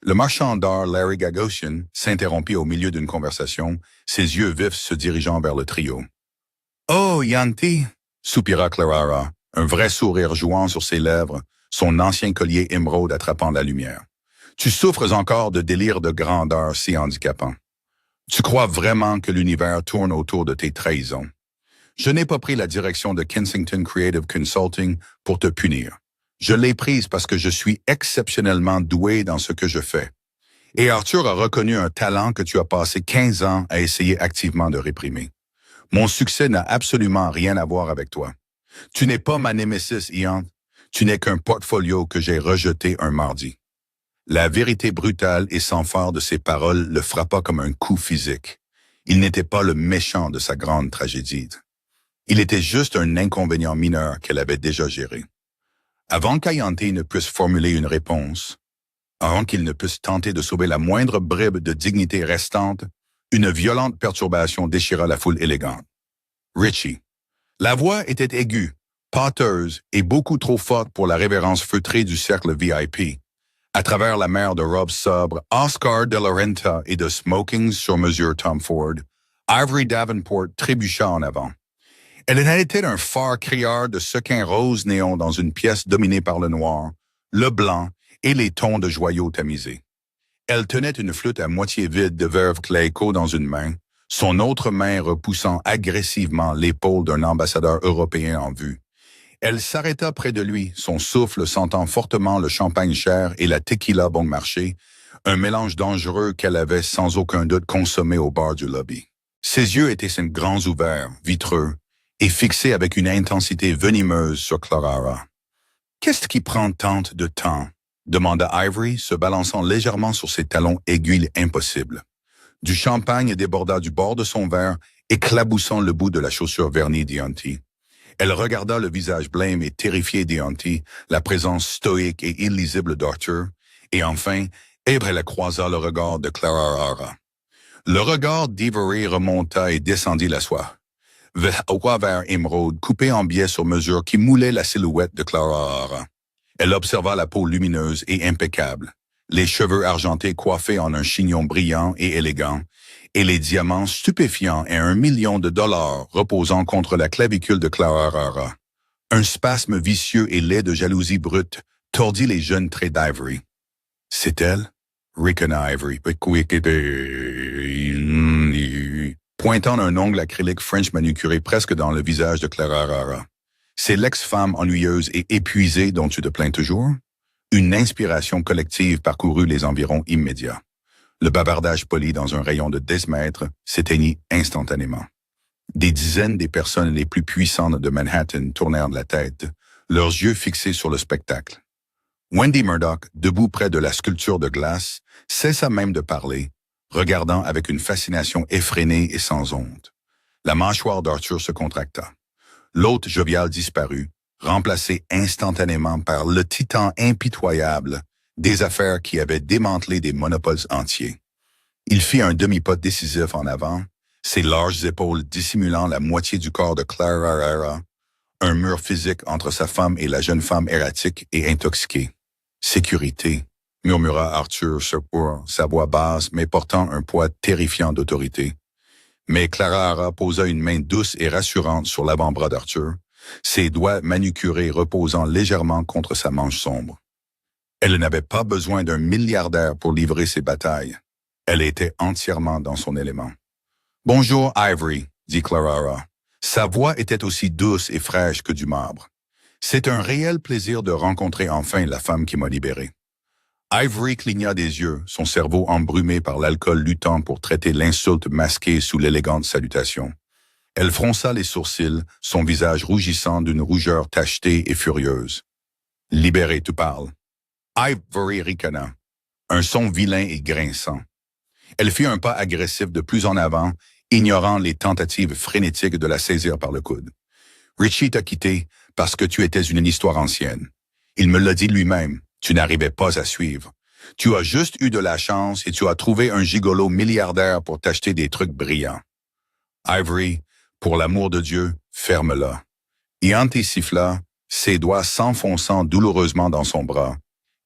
le marchand d'art Larry Gagosian s'interrompit au milieu d'une conversation, ses yeux vifs se dirigeant vers le trio. « Oh, Yanti !» soupira Clara, un vrai sourire jouant sur ses lèvres, son ancien collier émeraude attrapant la lumière. « Tu souffres encore de délire de grandeur si handicapant. Tu crois vraiment que l'univers tourne autour de tes trahisons. Je n'ai pas pris la direction de Kensington Creative Consulting pour te punir. Je l'ai prise parce que je suis exceptionnellement doué dans ce que je fais. Et Arthur a reconnu un talent que tu as passé 15 ans à essayer activement de réprimer. Mon succès n'a absolument rien à voir avec toi. Tu n'es pas ma némésis, Ian. Tu n'es qu'un portfolio que j'ai rejeté un mardi. » La vérité brutale et sans phare de ses paroles le frappa comme un coup physique. Il n'était pas le méchant de sa grande tragédie. Il était juste un inconvénient mineur qu'elle avait déjà géré. Avant qu'Ayante ne puisse formuler une réponse, avant qu'il ne puisse tenter de sauver la moindre bribe de dignité restante, une violente perturbation déchira la foule élégante. Richie. La voix était aiguë, pâteuse et beaucoup trop forte pour la révérence feutrée du cercle VIP. À travers la mer de robes sobres, Oscar de la Renta et de smokings sur mesure Tom Ford, Ivory Davenport trébucha en avant. Elle était un phare criard de sequins rose néon dans une pièce dominée par le noir, le blanc et les tons de joyaux tamisés. Elle tenait une flûte à moitié vide de Veuve Clicquot dans une main, son autre main repoussant agressivement l'épaule d'un ambassadeur européen en vue. Elle s'arrêta près de lui, son souffle sentant fortement le champagne cher et la tequila bon marché, un mélange dangereux qu'elle avait sans aucun doute consommé au bar du lobby. Ses yeux étaient grands ouverts, vitreux, et fixés avec une intensité venimeuse sur Clara. « Qu'est-ce qui prend tant de temps ?» demanda Ivory, se balançant légèrement sur ses talons aiguilles impossibles. Du champagne déborda du bord de son verre, éclaboussant le bout de la chaussure vernie d'Ianti. Elle regarda le visage blême et terrifié d'Ianti, la présence stoïque et illisible d'Arthur, et enfin, elle croisa le regard de Clara. Le regard d'Ivory remonta et descendit la soie. Vers émeraude, coupé en biais sur mesure qui moulait la silhouette de Clara. Elle observa la peau lumineuse et impeccable, les cheveux argentés coiffés en un chignon brillant et élégant, et les diamants stupéfiants et $1 million reposant contre la clavicule de Clara. Un spasme vicieux et laid de jalousie brute tordit les jeunes traits d'Ivory. « C'est elle? » ricana Ivory, pointant un ongle acrylique French manucuré presque dans le visage de Clara. « C'est l'ex-femme ennuyeuse et épuisée dont tu te plains toujours? » Une inspiration collective parcourut les environs immédiats. Le bavardage poli dans un rayon de 10 mètres s'éteignit instantanément. Des dizaines des personnes les plus puissantes de Manhattan tournèrent la tête, leurs yeux fixés sur le spectacle. Wendy Murdoch, debout près de la sculpture de glace, cessa même de parler, regardant avec une fascination effrénée et sans honte. La mâchoire d'Arthur se contracta. L'hôte jovial disparut, remplacé instantanément par le titan impitoyable des affaires qui avait démantelé des monopoles entiers. Il fit un demi-pas décisif en avant, ses larges épaules dissimulant la moitié du corps de Clara, un mur physique entre sa femme et la jeune femme erratique et intoxiquée. « Sécurité », murmura Arthur sur sa voix basse mais portant un poids terrifiant d'autorité. Mais Clara posa une main douce et rassurante sur l'avant-bras d'Arthur, ses doigts manucurés reposant légèrement contre sa manche sombre. Elle n'avait pas besoin d'un milliardaire pour livrer ses batailles. Elle était entièrement dans son élément. « Bonjour, Ivory », dit Clara. Sa voix était aussi douce et fraîche que du marbre. « C'est un réel plaisir de rencontrer enfin la femme qui m'a libéré. » Ivory cligna des yeux, son cerveau embrumé par l'alcool luttant pour traiter l'insulte masquée sous l'élégante salutation. Elle fronça les sourcils, son visage rougissant d'une rougeur tachetée et furieuse. « Libéré, tu parles. » Ivory ricana, un son vilain et grinçant. Elle fit un pas agressif de plus en avant, ignorant les tentatives frénétiques de la saisir par le coude. « Richie t'a quitté parce que tu étais une histoire ancienne. Il me l'a dit lui-même, tu n'arrivais pas à suivre. Tu as juste eu de la chance et tu as trouvé un gigolo milliardaire pour t'acheter des trucs brillants. Ivory, pour l'amour de Dieu, ferme-la. » Ianti siffla, ses doigts s'enfonçant douloureusement dans son bras.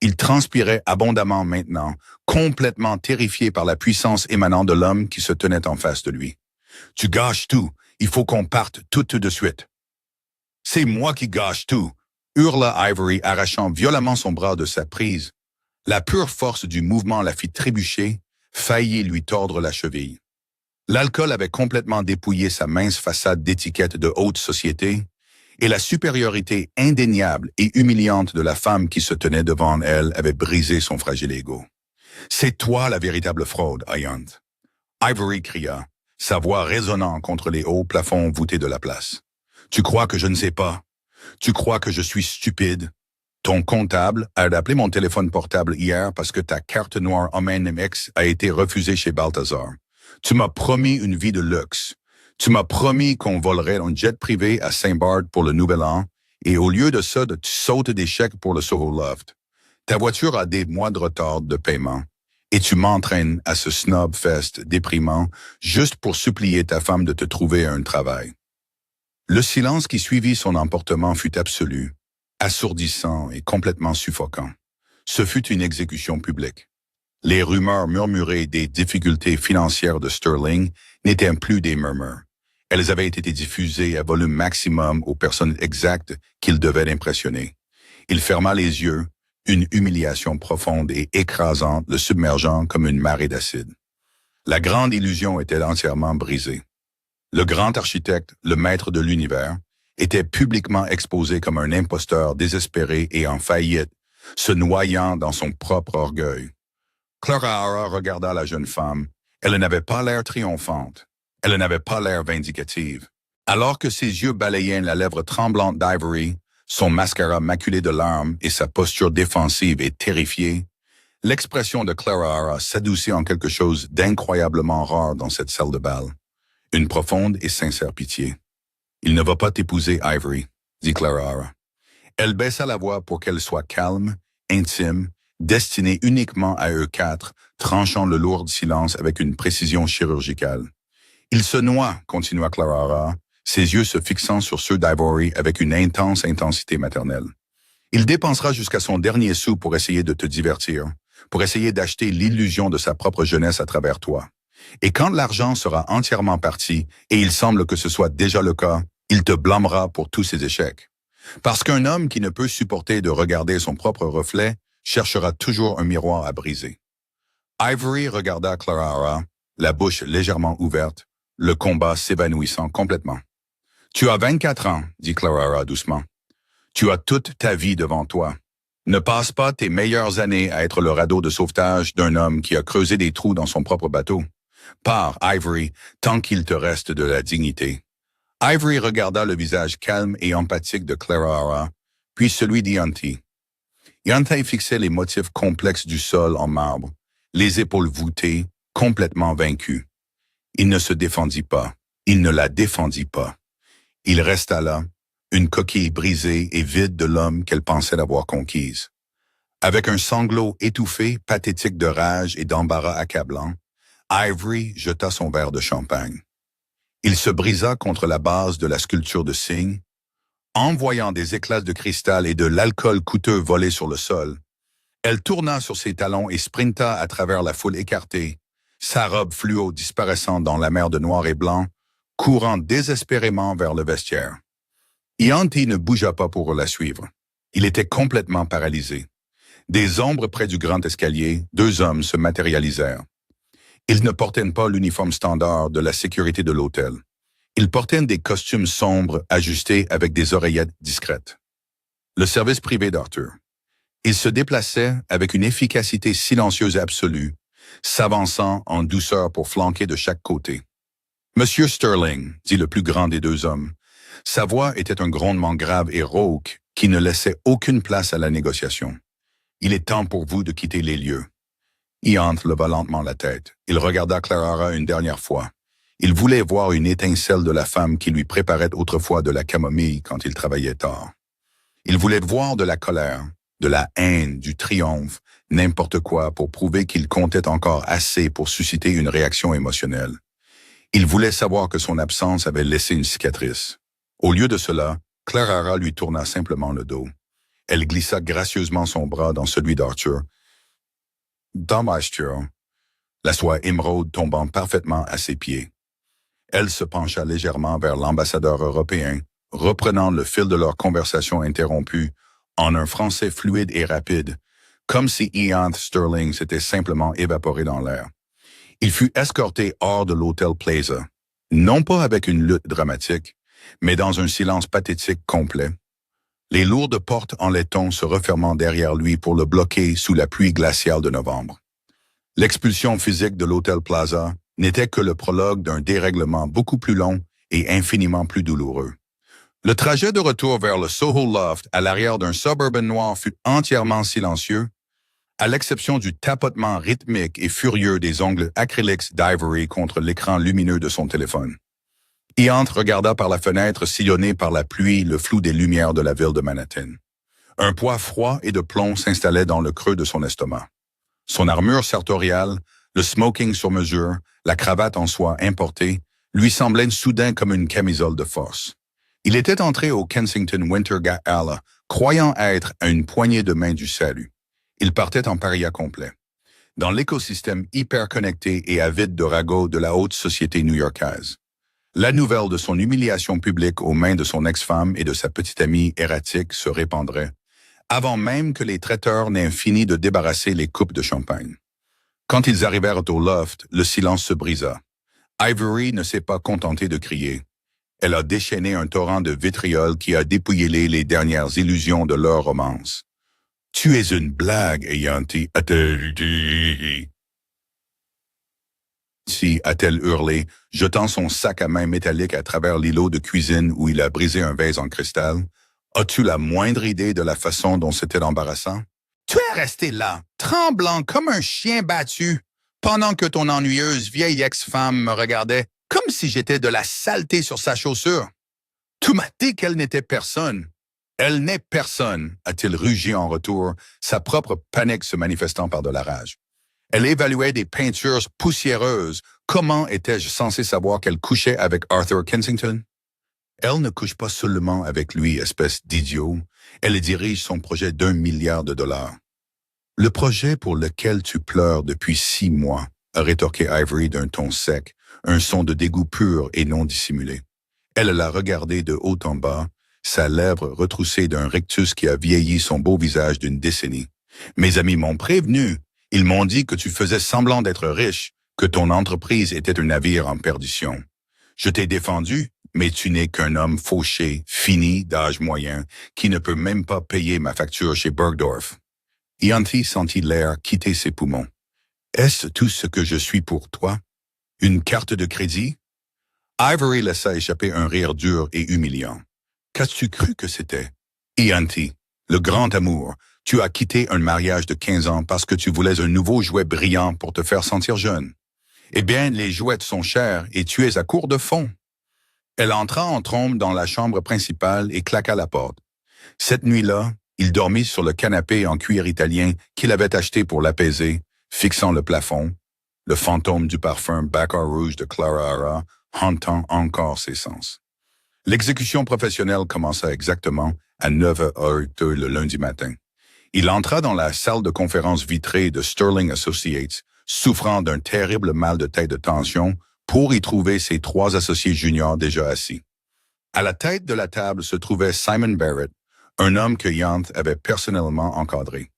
Il transpirait abondamment maintenant, complètement terrifié par la puissance émanant de l'homme qui se tenait en face de lui. « Tu gâches tout, il faut qu'on parte tout de suite. »« C'est moi qui gâche tout !» hurla Ivory, arrachant violemment son bras de sa prise. La pure force du mouvement la fit trébucher, faillit lui tordre la cheville. L'alcool avait complètement dépouillé sa mince façade d'étiquette de haute société, et la supériorité indéniable et humiliante de la femme qui se tenait devant elle avait brisé son fragile ego. « C'est toi la véritable fraude, Ayant. » Ivory cria, sa voix résonnant contre les hauts plafonds voûtés de la place. « Tu crois que je ne sais pas? Tu crois que je suis stupide? Ton comptable a appelé mon téléphone portable hier parce que ta carte noire MX a été refusée chez Balthazar. Tu m'as promis une vie de luxe. Tu m'as promis qu'on volerait un jet privé à Saint-Barth pour le Nouvel An, et au lieu de ça, tu sautes des chèques pour le Soho Loft. Ta voiture a des mois de retard de paiement, et tu m'entraînes à ce snobfest déprimant juste pour supplier ta femme de te trouver un travail. Le silence qui suivit son emportement fut absolu, assourdissant et complètement suffocant. Ce fut une exécution publique. Les rumeurs murmurées des difficultés financières de Sterling n'étaient plus des murmures. Elles avaient été diffusées à volume maximum aux personnes exactes qu'il devait impressionner. Il ferma les yeux, une humiliation profonde et écrasante le submergeant comme une marée d'acide. La grande illusion était entièrement brisée. Le grand architecte, le maître de l'univers, était publiquement exposé comme un imposteur désespéré et en faillite, se noyant dans son propre orgueil. Clara Hara regarda la jeune femme. Elle n'avait pas l'air triomphante. Elle n'avait pas l'air vindicative. Alors que ses yeux balayaient la lèvre tremblante d'Ivory, son mascara maculé de larmes et sa posture défensive et terrifiée, l'expression de Clara Hara s'adoucit en quelque chose d'incroyablement rare dans cette salle de bal. Une profonde et sincère pitié. « Il ne va pas t'épouser, Ivory, » dit Clara Hara. Elle baissa la voix pour qu'elle soit calme, intime, destinée uniquement à eux quatre, tranchant le lourd silence avec une précision chirurgicale. « Il se noie, » continua Clara Hara, ses yeux se fixant sur ceux d'Ivory avec une intense intensité maternelle. « Il dépensera jusqu'à son dernier sou pour essayer de te divertir, pour essayer d'acheter l'illusion de sa propre jeunesse à travers toi. Et quand l'argent sera entièrement parti, et il semble que ce soit déjà le cas, il te blâmera pour tous ses échecs. Parce qu'un homme qui ne peut supporter de regarder son propre reflet cherchera toujours un miroir à briser. » Ivory regarda Clara Hara, la bouche légèrement ouverte, le combat s'évanouissant complètement. « Tu as 24 ans, » dit Clara Hara doucement. « Tu as toute ta vie devant toi. Ne passe pas tes meilleures années à être le radeau de sauvetage d'un homme qui a creusé des trous dans son propre bateau. Pars, Ivory, tant qu'il te reste de la dignité. » Ivory regarda le visage calme et empathique de Clara Hara, puis celui d'Ianthi. Ianthi fixait les motifs complexes du sol en marbre, les épaules voûtées, complètement vaincu. Il ne se défendit pas, il ne la défendit pas. Il resta là, une coquille brisée et vide de l'homme qu'elle pensait avoir conquise. Avec un sanglot étouffé, pathétique de rage et d'embarras accablant, Ivory jeta son verre de champagne. Il se brisa contre la base de la sculpture de cygne, envoyant des éclats de cristal et de l'alcool coûteux voler sur le sol. Elle tourna sur ses talons et sprinta à travers la foule écartée, sa robe fluo disparaissant dans la mer de noir et blanc, courant désespérément vers le vestiaire. Ianthi ne bougea pas pour la suivre. Il était complètement paralysé. Des ombres près du grand escalier, deux hommes se matérialisèrent. Ils ne portaient pas l'uniforme standard de la sécurité de l'hôtel. Ils portaient des costumes sombres ajustés avec des oreillettes discrètes. Le service privé d'Arthur. Ils se déplaçaient avec une efficacité silencieuse absolue, s'avançant en douceur pour flanquer de chaque côté. « Monsieur Sterling, » dit le plus grand des deux hommes. Sa voix était un grondement grave et rauque qui ne laissait aucune place à la négociation. « Il est temps pour vous de quitter les lieux. » Ianthi leva lentement la tête. Il regarda Clara Hara une dernière fois. Il voulait voir une étincelle de la femme qui lui préparait autrefois de la camomille quand il travaillait tard. Il voulait voir de la colère, de la haine, du triomphe, n'importe quoi pour prouver qu'il comptait encore assez pour susciter une réaction émotionnelle. Il voulait savoir que son absence avait laissé une cicatrice. Au lieu de cela, Clara Hara lui tourna simplement le dos. Elle glissa gracieusement son bras dans celui d'Arthur. Dommage, la soie émeraude tombant parfaitement à ses pieds. Elle se pencha légèrement vers l'ambassadeur européen, reprenant le fil de leur conversation interrompue en un français fluide et rapide, comme si Ianthi Sterling s'était simplement évaporé dans l'air. Il fut escorté hors de l'Hôtel Plaza, non pas avec une lutte dramatique, mais dans un silence pathétique complet. Les lourdes portes en laiton se refermant derrière lui pour le bloquer sous la pluie glaciale de novembre. L'expulsion physique de l'Hôtel Plaza n'était que le prologue d'un dérèglement beaucoup plus long et infiniment plus douloureux. Le trajet de retour vers le Soho Loft à l'arrière d'un suburban noir fut entièrement silencieux, à l'exception du tapotement rythmique et furieux des ongles acryliques d'Ivory contre l'écran lumineux de son téléphone. Ianthi regarda par la fenêtre sillonnée par la pluie le flou des lumières de la ville de Manhattan. Un poids froid et de plomb s'installait dans le creux de son estomac. Son armure sartoriale, le smoking sur mesure, la cravate en soie importée, lui semblaient soudain comme une camisole de force. Il était entré au Kensington Winter Gala, croyant être à une poignée de main du salut. Il partait en paria complet. Dans l'écosystème hyper connecté et avide de ragots de la haute société new-yorkaise. La nouvelle de son humiliation publique aux mains de son ex-femme et de sa petite amie erratique se répandrait, avant même que les traiteurs n'aient fini de débarrasser les coupes de champagne. Quand ils arrivèrent au loft, le silence se brisa. Ivory ne s'est pas contentée de crier. Elle a déchaîné un torrent de vitriol qui a dépouillé les dernières illusions de leur romance. « Tu es une blague, Ayanti, a-t-elle dit. » Si, a-t-elle hurlé, jetant son sac à main métallique à travers l'îlot de cuisine où il a brisé un vase en cristal. As-tu la moindre idée de la façon dont c'était embarrassant? Tu es resté là, tremblant comme un chien battu, pendant que ton ennuyeuse vieille ex-femme me regardait comme si j'étais de la saleté sur sa chaussure. Tu m'as dit qu'elle n'était personne. Elle n'est personne, a-t-il rugi en retour, sa propre panique se manifestant par de la rage. Elle évaluait des peintures poussiéreuses. Comment étais-je censé savoir qu'elle couchait avec Arthur Kensington? Elle ne couche pas seulement avec lui, espèce d'idiot. Elle dirige son projet d'1 milliard de dollars. Le projet pour lequel tu pleures depuis 6 mois, a rétorqué Ivory d'un ton sec, un son de dégoût pur et non dissimulé. Elle l'a regardé de haut en bas, sa lèvre retroussée d'un rictus qui a vieilli son beau visage d'une décennie. Mes amis m'ont prévenu. Ils m'ont dit que tu faisais semblant d'être riche, que ton entreprise était un navire en perdition. Je t'ai défendu, mais tu n'es qu'un homme fauché, fini, d'âge moyen, qui ne peut même pas payer ma facture chez Bergdorf. Ianti sentit l'air quitter ses poumons. Est-ce tout ce que je suis pour toi? Une carte de crédit? Ivory laissa échapper un rire dur et humiliant. Qu'as-tu cru que c'était? Ianti, le grand amour. Tu as quitté un mariage de 15 ans parce que tu voulais un nouveau jouet brillant pour te faire sentir jeune. Eh bien, les jouets sont chers et tu es à court de fonds. Elle entra en trombe dans la chambre principale et claqua la porte. Cette nuit-là, il dormit sur le canapé en cuir italien qu'il avait acheté pour l'apaiser, fixant le plafond, le fantôme du parfum Baccarat rouge de Clara Hara hantant encore ses sens. L'exécution professionnelle commença exactement à 9h02 le lundi matin. Il entra dans la salle de conférence vitrée de Sterling Associates, souffrant d'un terrible mal de tête de tension, pour y trouver ses 3 associés juniors déjà assis. À la tête de la table se trouvait Simon Barrett, un homme que Yant avait personnellement encadré.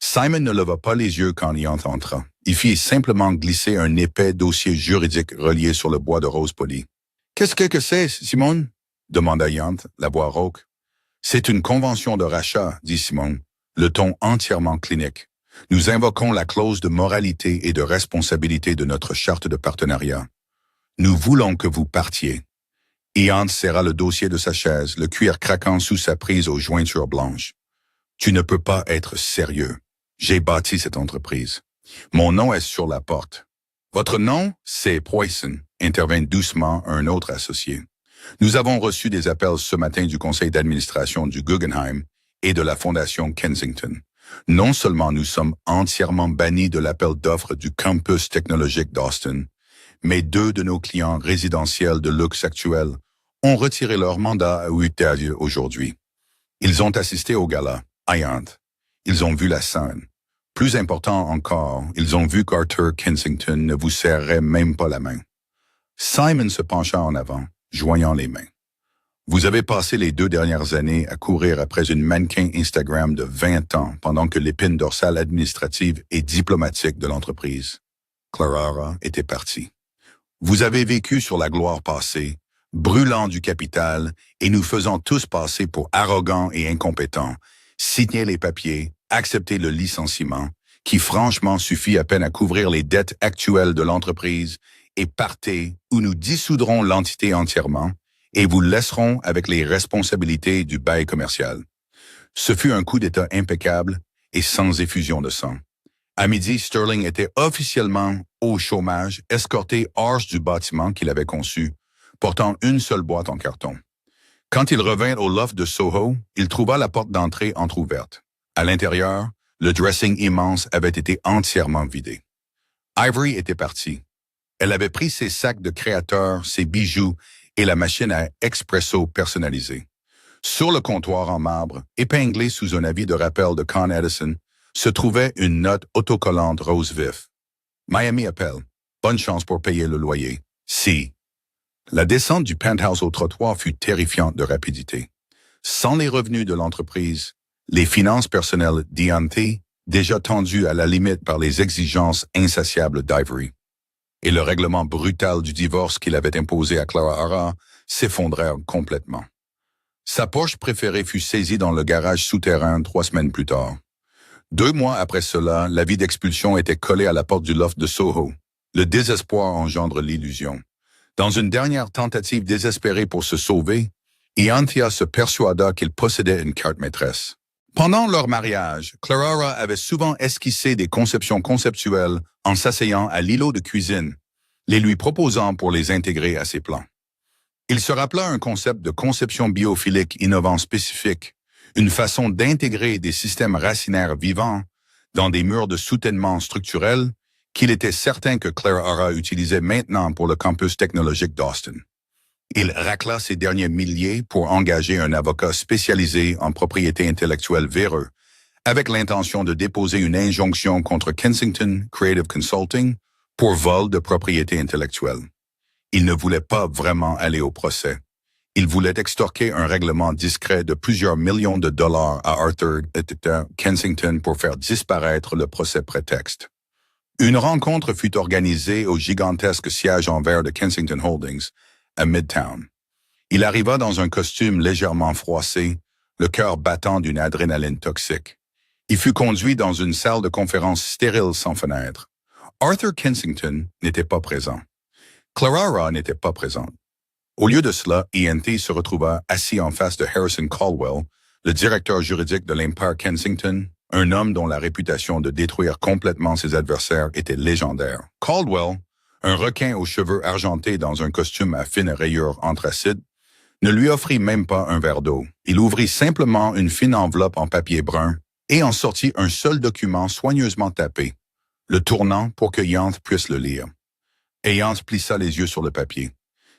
Simon ne leva pas les yeux quand Yant entra. Il fit simplement glisser un épais dossier juridique relié sur le bois de rose poli. « Qu'est-ce que c'est, Simon? » demanda Yant, la voix rauque. « C'est une convention de rachat, » dit Simon, le ton entièrement clinique. « Nous invoquons la clause de moralité et de responsabilité de notre charte de partenariat. Nous voulons que vous partiez. » Yant serra le dossier de sa chaise, le cuir craquant sous sa prise aux jointures blanches. « Tu ne peux pas être sérieux. J'ai bâti cette entreprise. Mon nom est sur la porte. »« Votre nom, c'est Poisson, » intervint doucement un autre associé. « Nous avons reçu des appels ce matin du conseil d'administration du Guggenheim et de la fondation Kensington. Non seulement nous sommes entièrement bannis de l'appel d'offres du campus technologique d'Austin, mais 2 de nos clients résidentiels de luxe actuels ont retiré leur mandat à Utage aujourd'hui. Ils ont assisté au gala, Ayant. Ils ont vu la scène. Plus important encore, ils ont vu qu'Arthur Kensington ne vous serrait même pas la main. Simon se pencha en avant, joignant les mains. Vous avez passé les 2 dernières années à courir après une mannequin Instagram de 20 ans pendant que l'épine dorsale administrative et diplomatique de l'entreprise, Clara, était partie. Vous avez vécu sur la gloire passée, brûlant du capital et nous faisant tous passer pour arrogants et incompétents, signer les papiers, accepter le licenciement, qui franchement suffit à peine à couvrir les dettes actuelles de l'entreprise, et partez où nous dissoudrons l'entité entièrement et vous laisserons avec les responsabilités du bail commercial. Ce fut un coup d'État impeccable et sans effusion de sang. À midi, Sterling était officiellement au chômage, escorté hors du bâtiment qu'il avait conçu, portant une seule boîte en carton. Quand il revint au loft de Soho, il trouva la porte d'entrée entr'ouverte. À l'intérieur, le dressing immense avait été entièrement vidé. Ivory était partie. Elle avait pris ses sacs de créateurs, ses bijoux et la machine à expresso personnalisée. Sur le comptoir en marbre, épinglé sous un avis de rappel de Con Edison, se trouvait une note autocollante rose vif. Miami appelle. Bonne chance pour payer le loyer. Si. La descente du penthouse au trottoir fut terrifiante de rapidité. Sans les revenus de l'entreprise, les finances personnelles d'Ianthi, déjà tendues à la limite par les exigences insatiables d'Ivory, et le règlement brutal du divorce qu'il avait imposé à Clara Hara s'effondrèrent complètement. Sa Porsche préférée fut saisie dans le garage souterrain 3 semaines plus tard. 2 mois après cela, l'avis d'expulsion était collé à la porte du loft de Soho. Le désespoir engendre l'illusion. Dans une dernière tentative désespérée pour se sauver, Ianthia se persuada qu'il possédait une carte maîtresse. Pendant leur mariage, Clara avait souvent esquissé des conceptions conceptuelles en s'asseyant à l'îlot de cuisine, les lui proposant pour les intégrer à ses plans. Il se rappela un concept de conception biophilique innovant spécifique, une façon d'intégrer des systèmes racinaires vivants dans des murs de soutènement structurel qu'il était certain que Clara Hara utilisait maintenant pour le campus technologique d'Austin. Il racla ses derniers milliers pour engager un avocat spécialisé en propriété intellectuelle véreux, avec l'intention de déposer une injonction contre Kensington Creative Consulting pour vol de propriété intellectuelle. Il ne voulait pas vraiment aller au procès. Il voulait extorquer un règlement discret de plusieurs millions de dollars à Arthur et Kensington pour faire disparaître le procès prétexte. Une rencontre fut organisée au gigantesque siège en verre de Kensington Holdings, à Midtown. Il arriva dans un costume légèrement froissé, le cœur battant d'une adrénaline toxique. Il fut conduit dans une salle de conférence stérile sans fenêtre. Arthur Kensington n'était pas présent. Clara n'était pas présente. Au lieu de cela, Ianthi se retrouva assis en face de Harrison Caldwell, le directeur juridique de l'Empire Kensington, un homme dont la réputation de détruire complètement ses adversaires était légendaire. Caldwell, un requin aux cheveux argentés dans un costume à fines rayures anthracite, ne lui offrit même pas un verre d'eau. Il ouvrit simplement une fine enveloppe en papier brun et en sortit un seul document soigneusement tapé, le tournant pour que Ianthi puisse le lire. Et Ianthi plissa les yeux sur le papier.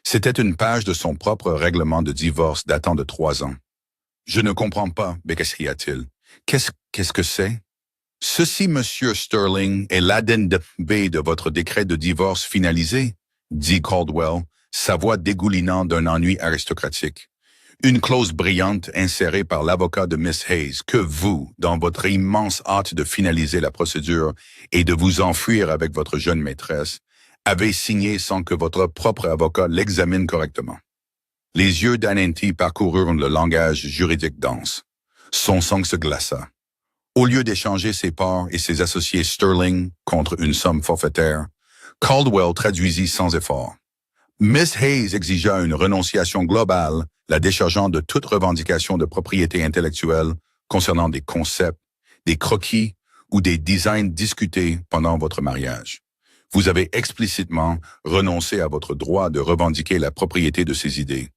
C'était une page de son propre règlement de divorce datant de 3 ans. « Je ne comprends pas », s'écria-t-il. « Qu'est-ce que c'est? » « Ceci, Monsieur Sterling, est l'addendum B de votre décret de divorce finalisé, dit Caldwell, sa voix dégoulinant d'un ennui aristocratique. Une clause brillante insérée par l'avocat de Miss Hayes que vous, dans votre immense hâte de finaliser la procédure et de vous enfuir avec votre jeune maîtresse, avez signé sans que votre propre avocat l'examine correctement. Les yeux d'Ianthi parcoururent le langage juridique dense. Son sang se glaça. Au lieu d'échanger ses parts et ses associés Sterling contre une somme forfaitaire, Caldwell traduisit sans effort. Miss Hayes exigea une renonciation globale, la déchargeant de toute revendication de propriété intellectuelle concernant des concepts, des croquis ou des designs discutés pendant votre mariage. Vous avez explicitement renoncé à votre droit de revendiquer la propriété de ces idées.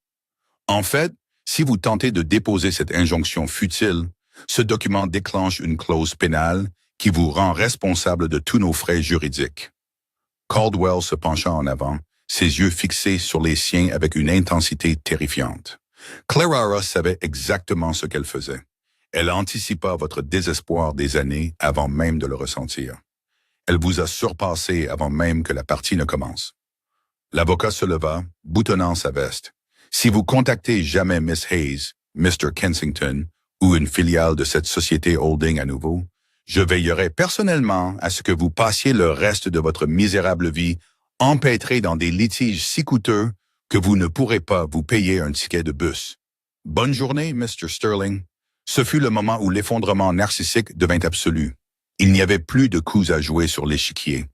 En fait, si vous tentez de déposer cette injonction futile, ce document déclenche une clause pénale qui vous rend responsable de tous nos frais juridiques. Caldwell se pencha en avant, ses yeux fixés sur les siens avec une intensité terrifiante. Clara savait exactement ce qu'elle faisait. Elle anticipa votre désespoir des années avant même de le ressentir. Elle vous a surpassé avant même que la partie ne commence. L'avocat se leva, boutonnant sa veste. Si vous contactez jamais Miss Hayes, Mr. Kensington, ou une filiale de cette société holding à nouveau, je veillerai personnellement à ce que vous passiez le reste de votre misérable vie empêtré dans des litiges si coûteux que vous ne pourrez pas vous payer un ticket de bus. Bonne journée, Mr. Sterling. Ce fut le moment où l'effondrement narcissique devint absolu. Il n'y avait plus de coups à jouer sur l'échiquier.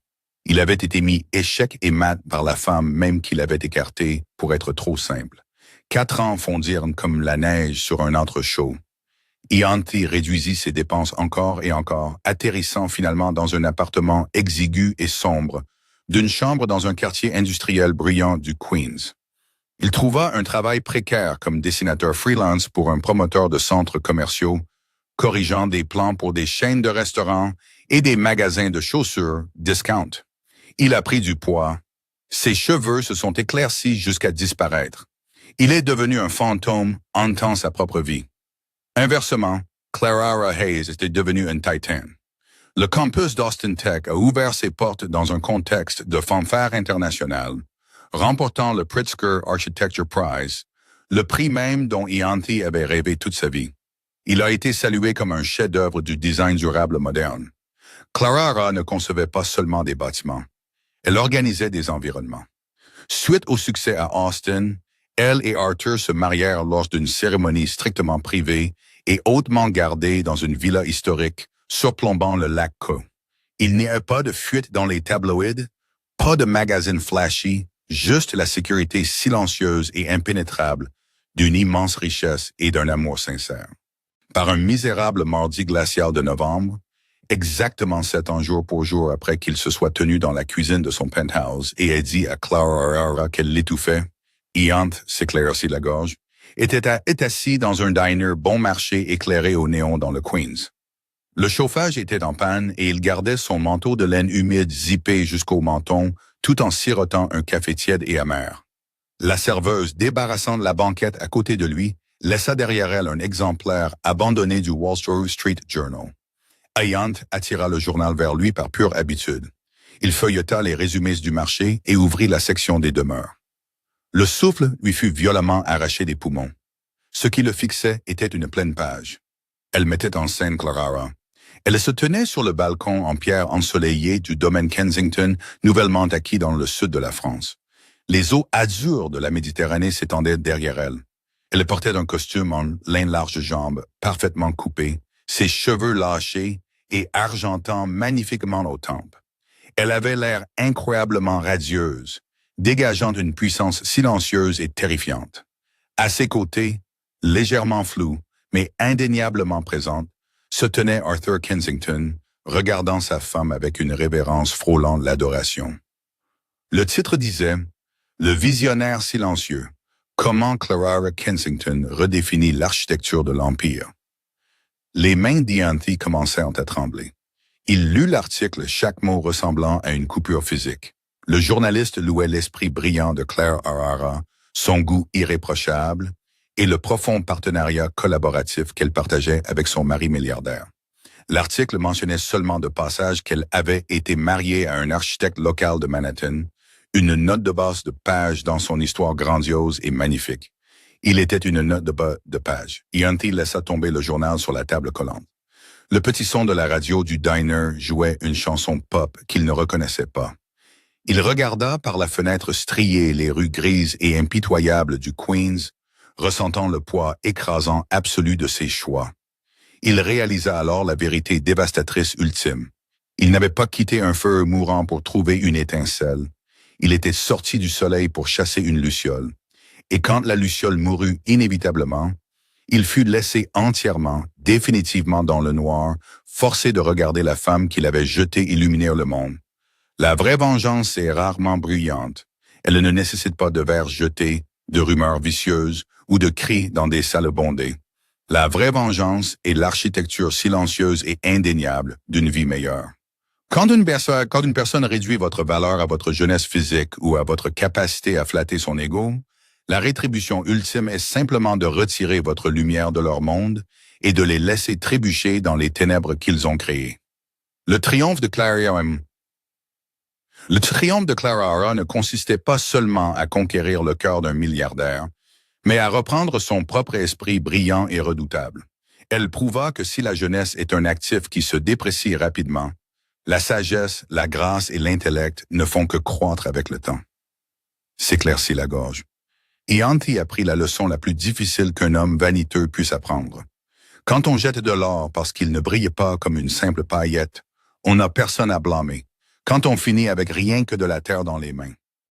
Il avait été mis échec et mat par la femme même qu'il avait écartée pour être trop simple. 4 ans fondirent comme la neige sur un âtre chaud. Ianthi réduisit ses dépenses encore et encore, atterrissant finalement dans un appartement exigu et sombre, d'une chambre dans un quartier industriel bruyant du Queens. Il trouva un travail précaire comme dessinateur freelance pour un promoteur de centres commerciaux, corrigeant des plans pour des chaînes de restaurants et des magasins de chaussures discount. Il a pris du poids. Ses cheveux se sont éclaircis jusqu'à disparaître. Il est devenu un fantôme hantant sa propre vie. Inversement, Clara Hayes était devenue un titan. Le campus d'Austin Tech a ouvert ses portes dans un contexte de fanfare internationale, remportant le Pritzker Architecture Prize, le prix même dont Ianthi avait rêvé toute sa vie. Il a été salué comme un chef-d'œuvre du design durable moderne. Clara ne concevait pas seulement des bâtiments, elle organisait des environnements. Suite au succès à Austin, elle et Arthur se marièrent lors d'une cérémonie strictement privée et hautement gardée dans une villa historique surplombant le lac Co. Il n'y a pas de fuite dans les tabloïds, pas de magazines flashy, juste la sécurité silencieuse et impénétrable d'une immense richesse et d'un amour sincère. Par un misérable mardi glacial de novembre, exactement 7 ans jour pour jour après qu'il se soit tenu dans la cuisine de son penthouse et ait dit à Clara qu'elle l'étouffait, Iant s'éclaircit la gorge, était assis dans un diner bon marché éclairé au néon dans le Queens. Le chauffage était en panne et il gardait son manteau de laine humide zippé jusqu'au menton tout en sirotant un café tiède et amer. La serveuse, débarrassant de la banquette à côté de lui, laissa derrière elle un exemplaire abandonné du Wall Street Journal. Iant attira le journal vers lui par pure habitude. Il feuilleta les résumés du marché et ouvrit la section des demeures. Le souffle lui fut violemment arraché des poumons. Ce qui le fixait était une pleine page. Elle mettait en scène Clara. Elle se tenait sur le balcon en pierre ensoleillée du domaine Kensington, nouvellement acquis dans le sud de la France. Les eaux azures de la Méditerranée s'étendaient derrière elle. Elle portait un costume en lin large jambes, parfaitement coupé, ses cheveux lâchés et argentant magnifiquement aux tempes. Elle avait l'air incroyablement radieuse, dégageant une puissance silencieuse et terrifiante. À ses côtés, légèrement floue, mais indéniablement présente, se tenait Arthur Kensington, regardant sa femme avec une révérence frôlant l'adoration. Le titre disait « Le visionnaire silencieux, comment Clara Kensington redéfinit l'architecture de l'Empire ». Les mains d'Ianthi commencèrent à trembler. Il lut l'article, chaque mot ressemblant à une coupure physique. Le journaliste louait l'esprit brillant de Claire O'Hara, son goût irréprochable et le profond partenariat collaboratif qu'elle partageait avec son mari milliardaire. L'article mentionnait seulement de passage qu'elle avait été mariée à un architecte local de Manhattan, une note de bas de page dans son histoire grandiose et magnifique. Il était une note de bas de page. Ianthi laissa tomber le journal sur la table collante. Le petit son de la radio du diner jouait une chanson pop qu'il ne reconnaissait pas. Il regarda par la fenêtre striée les rues grises et impitoyables du Queens, ressentant le poids écrasant absolu de ses choix. Il réalisa alors la vérité dévastatrice ultime. Il n'avait pas quitté un feu mourant pour trouver une étincelle. Il était sorti du soleil pour chasser une luciole. Et quand la luciole mourut inévitablement, il fut laissé entièrement, définitivement dans le noir, forcé de regarder la femme qu'il avait jetée illuminer le monde. La vraie vengeance est rarement bruyante. Elle ne nécessite pas de verres jetés, de rumeurs vicieuses ou de cris dans des salles bondées. La vraie vengeance est l'architecture silencieuse et indéniable d'une vie meilleure. Quand une personne réduit votre valeur à votre jeunesse physique ou à votre capacité à flatter son ego, la rétribution ultime est simplement de retirer votre lumière de leur monde et de les laisser trébucher dans les ténèbres qu'ils ont créées. Le triomphe de Clara ne consistait pas seulement à conquérir le cœur d'un milliardaire, mais à reprendre son propre esprit brillant et redoutable. Elle prouva que si la jeunesse est un actif qui se déprécie rapidement, la sagesse, la grâce et l'intellect ne font que croître avec le temps. S'éclaircit la gorge. Ianthi apprit la leçon la plus difficile qu'un homme vaniteux puisse apprendre. Quand on jette de l'or parce qu'il ne brille pas comme une simple paillette, on n'a personne à blâmer. Quand on finit avec rien que de la terre dans les mains,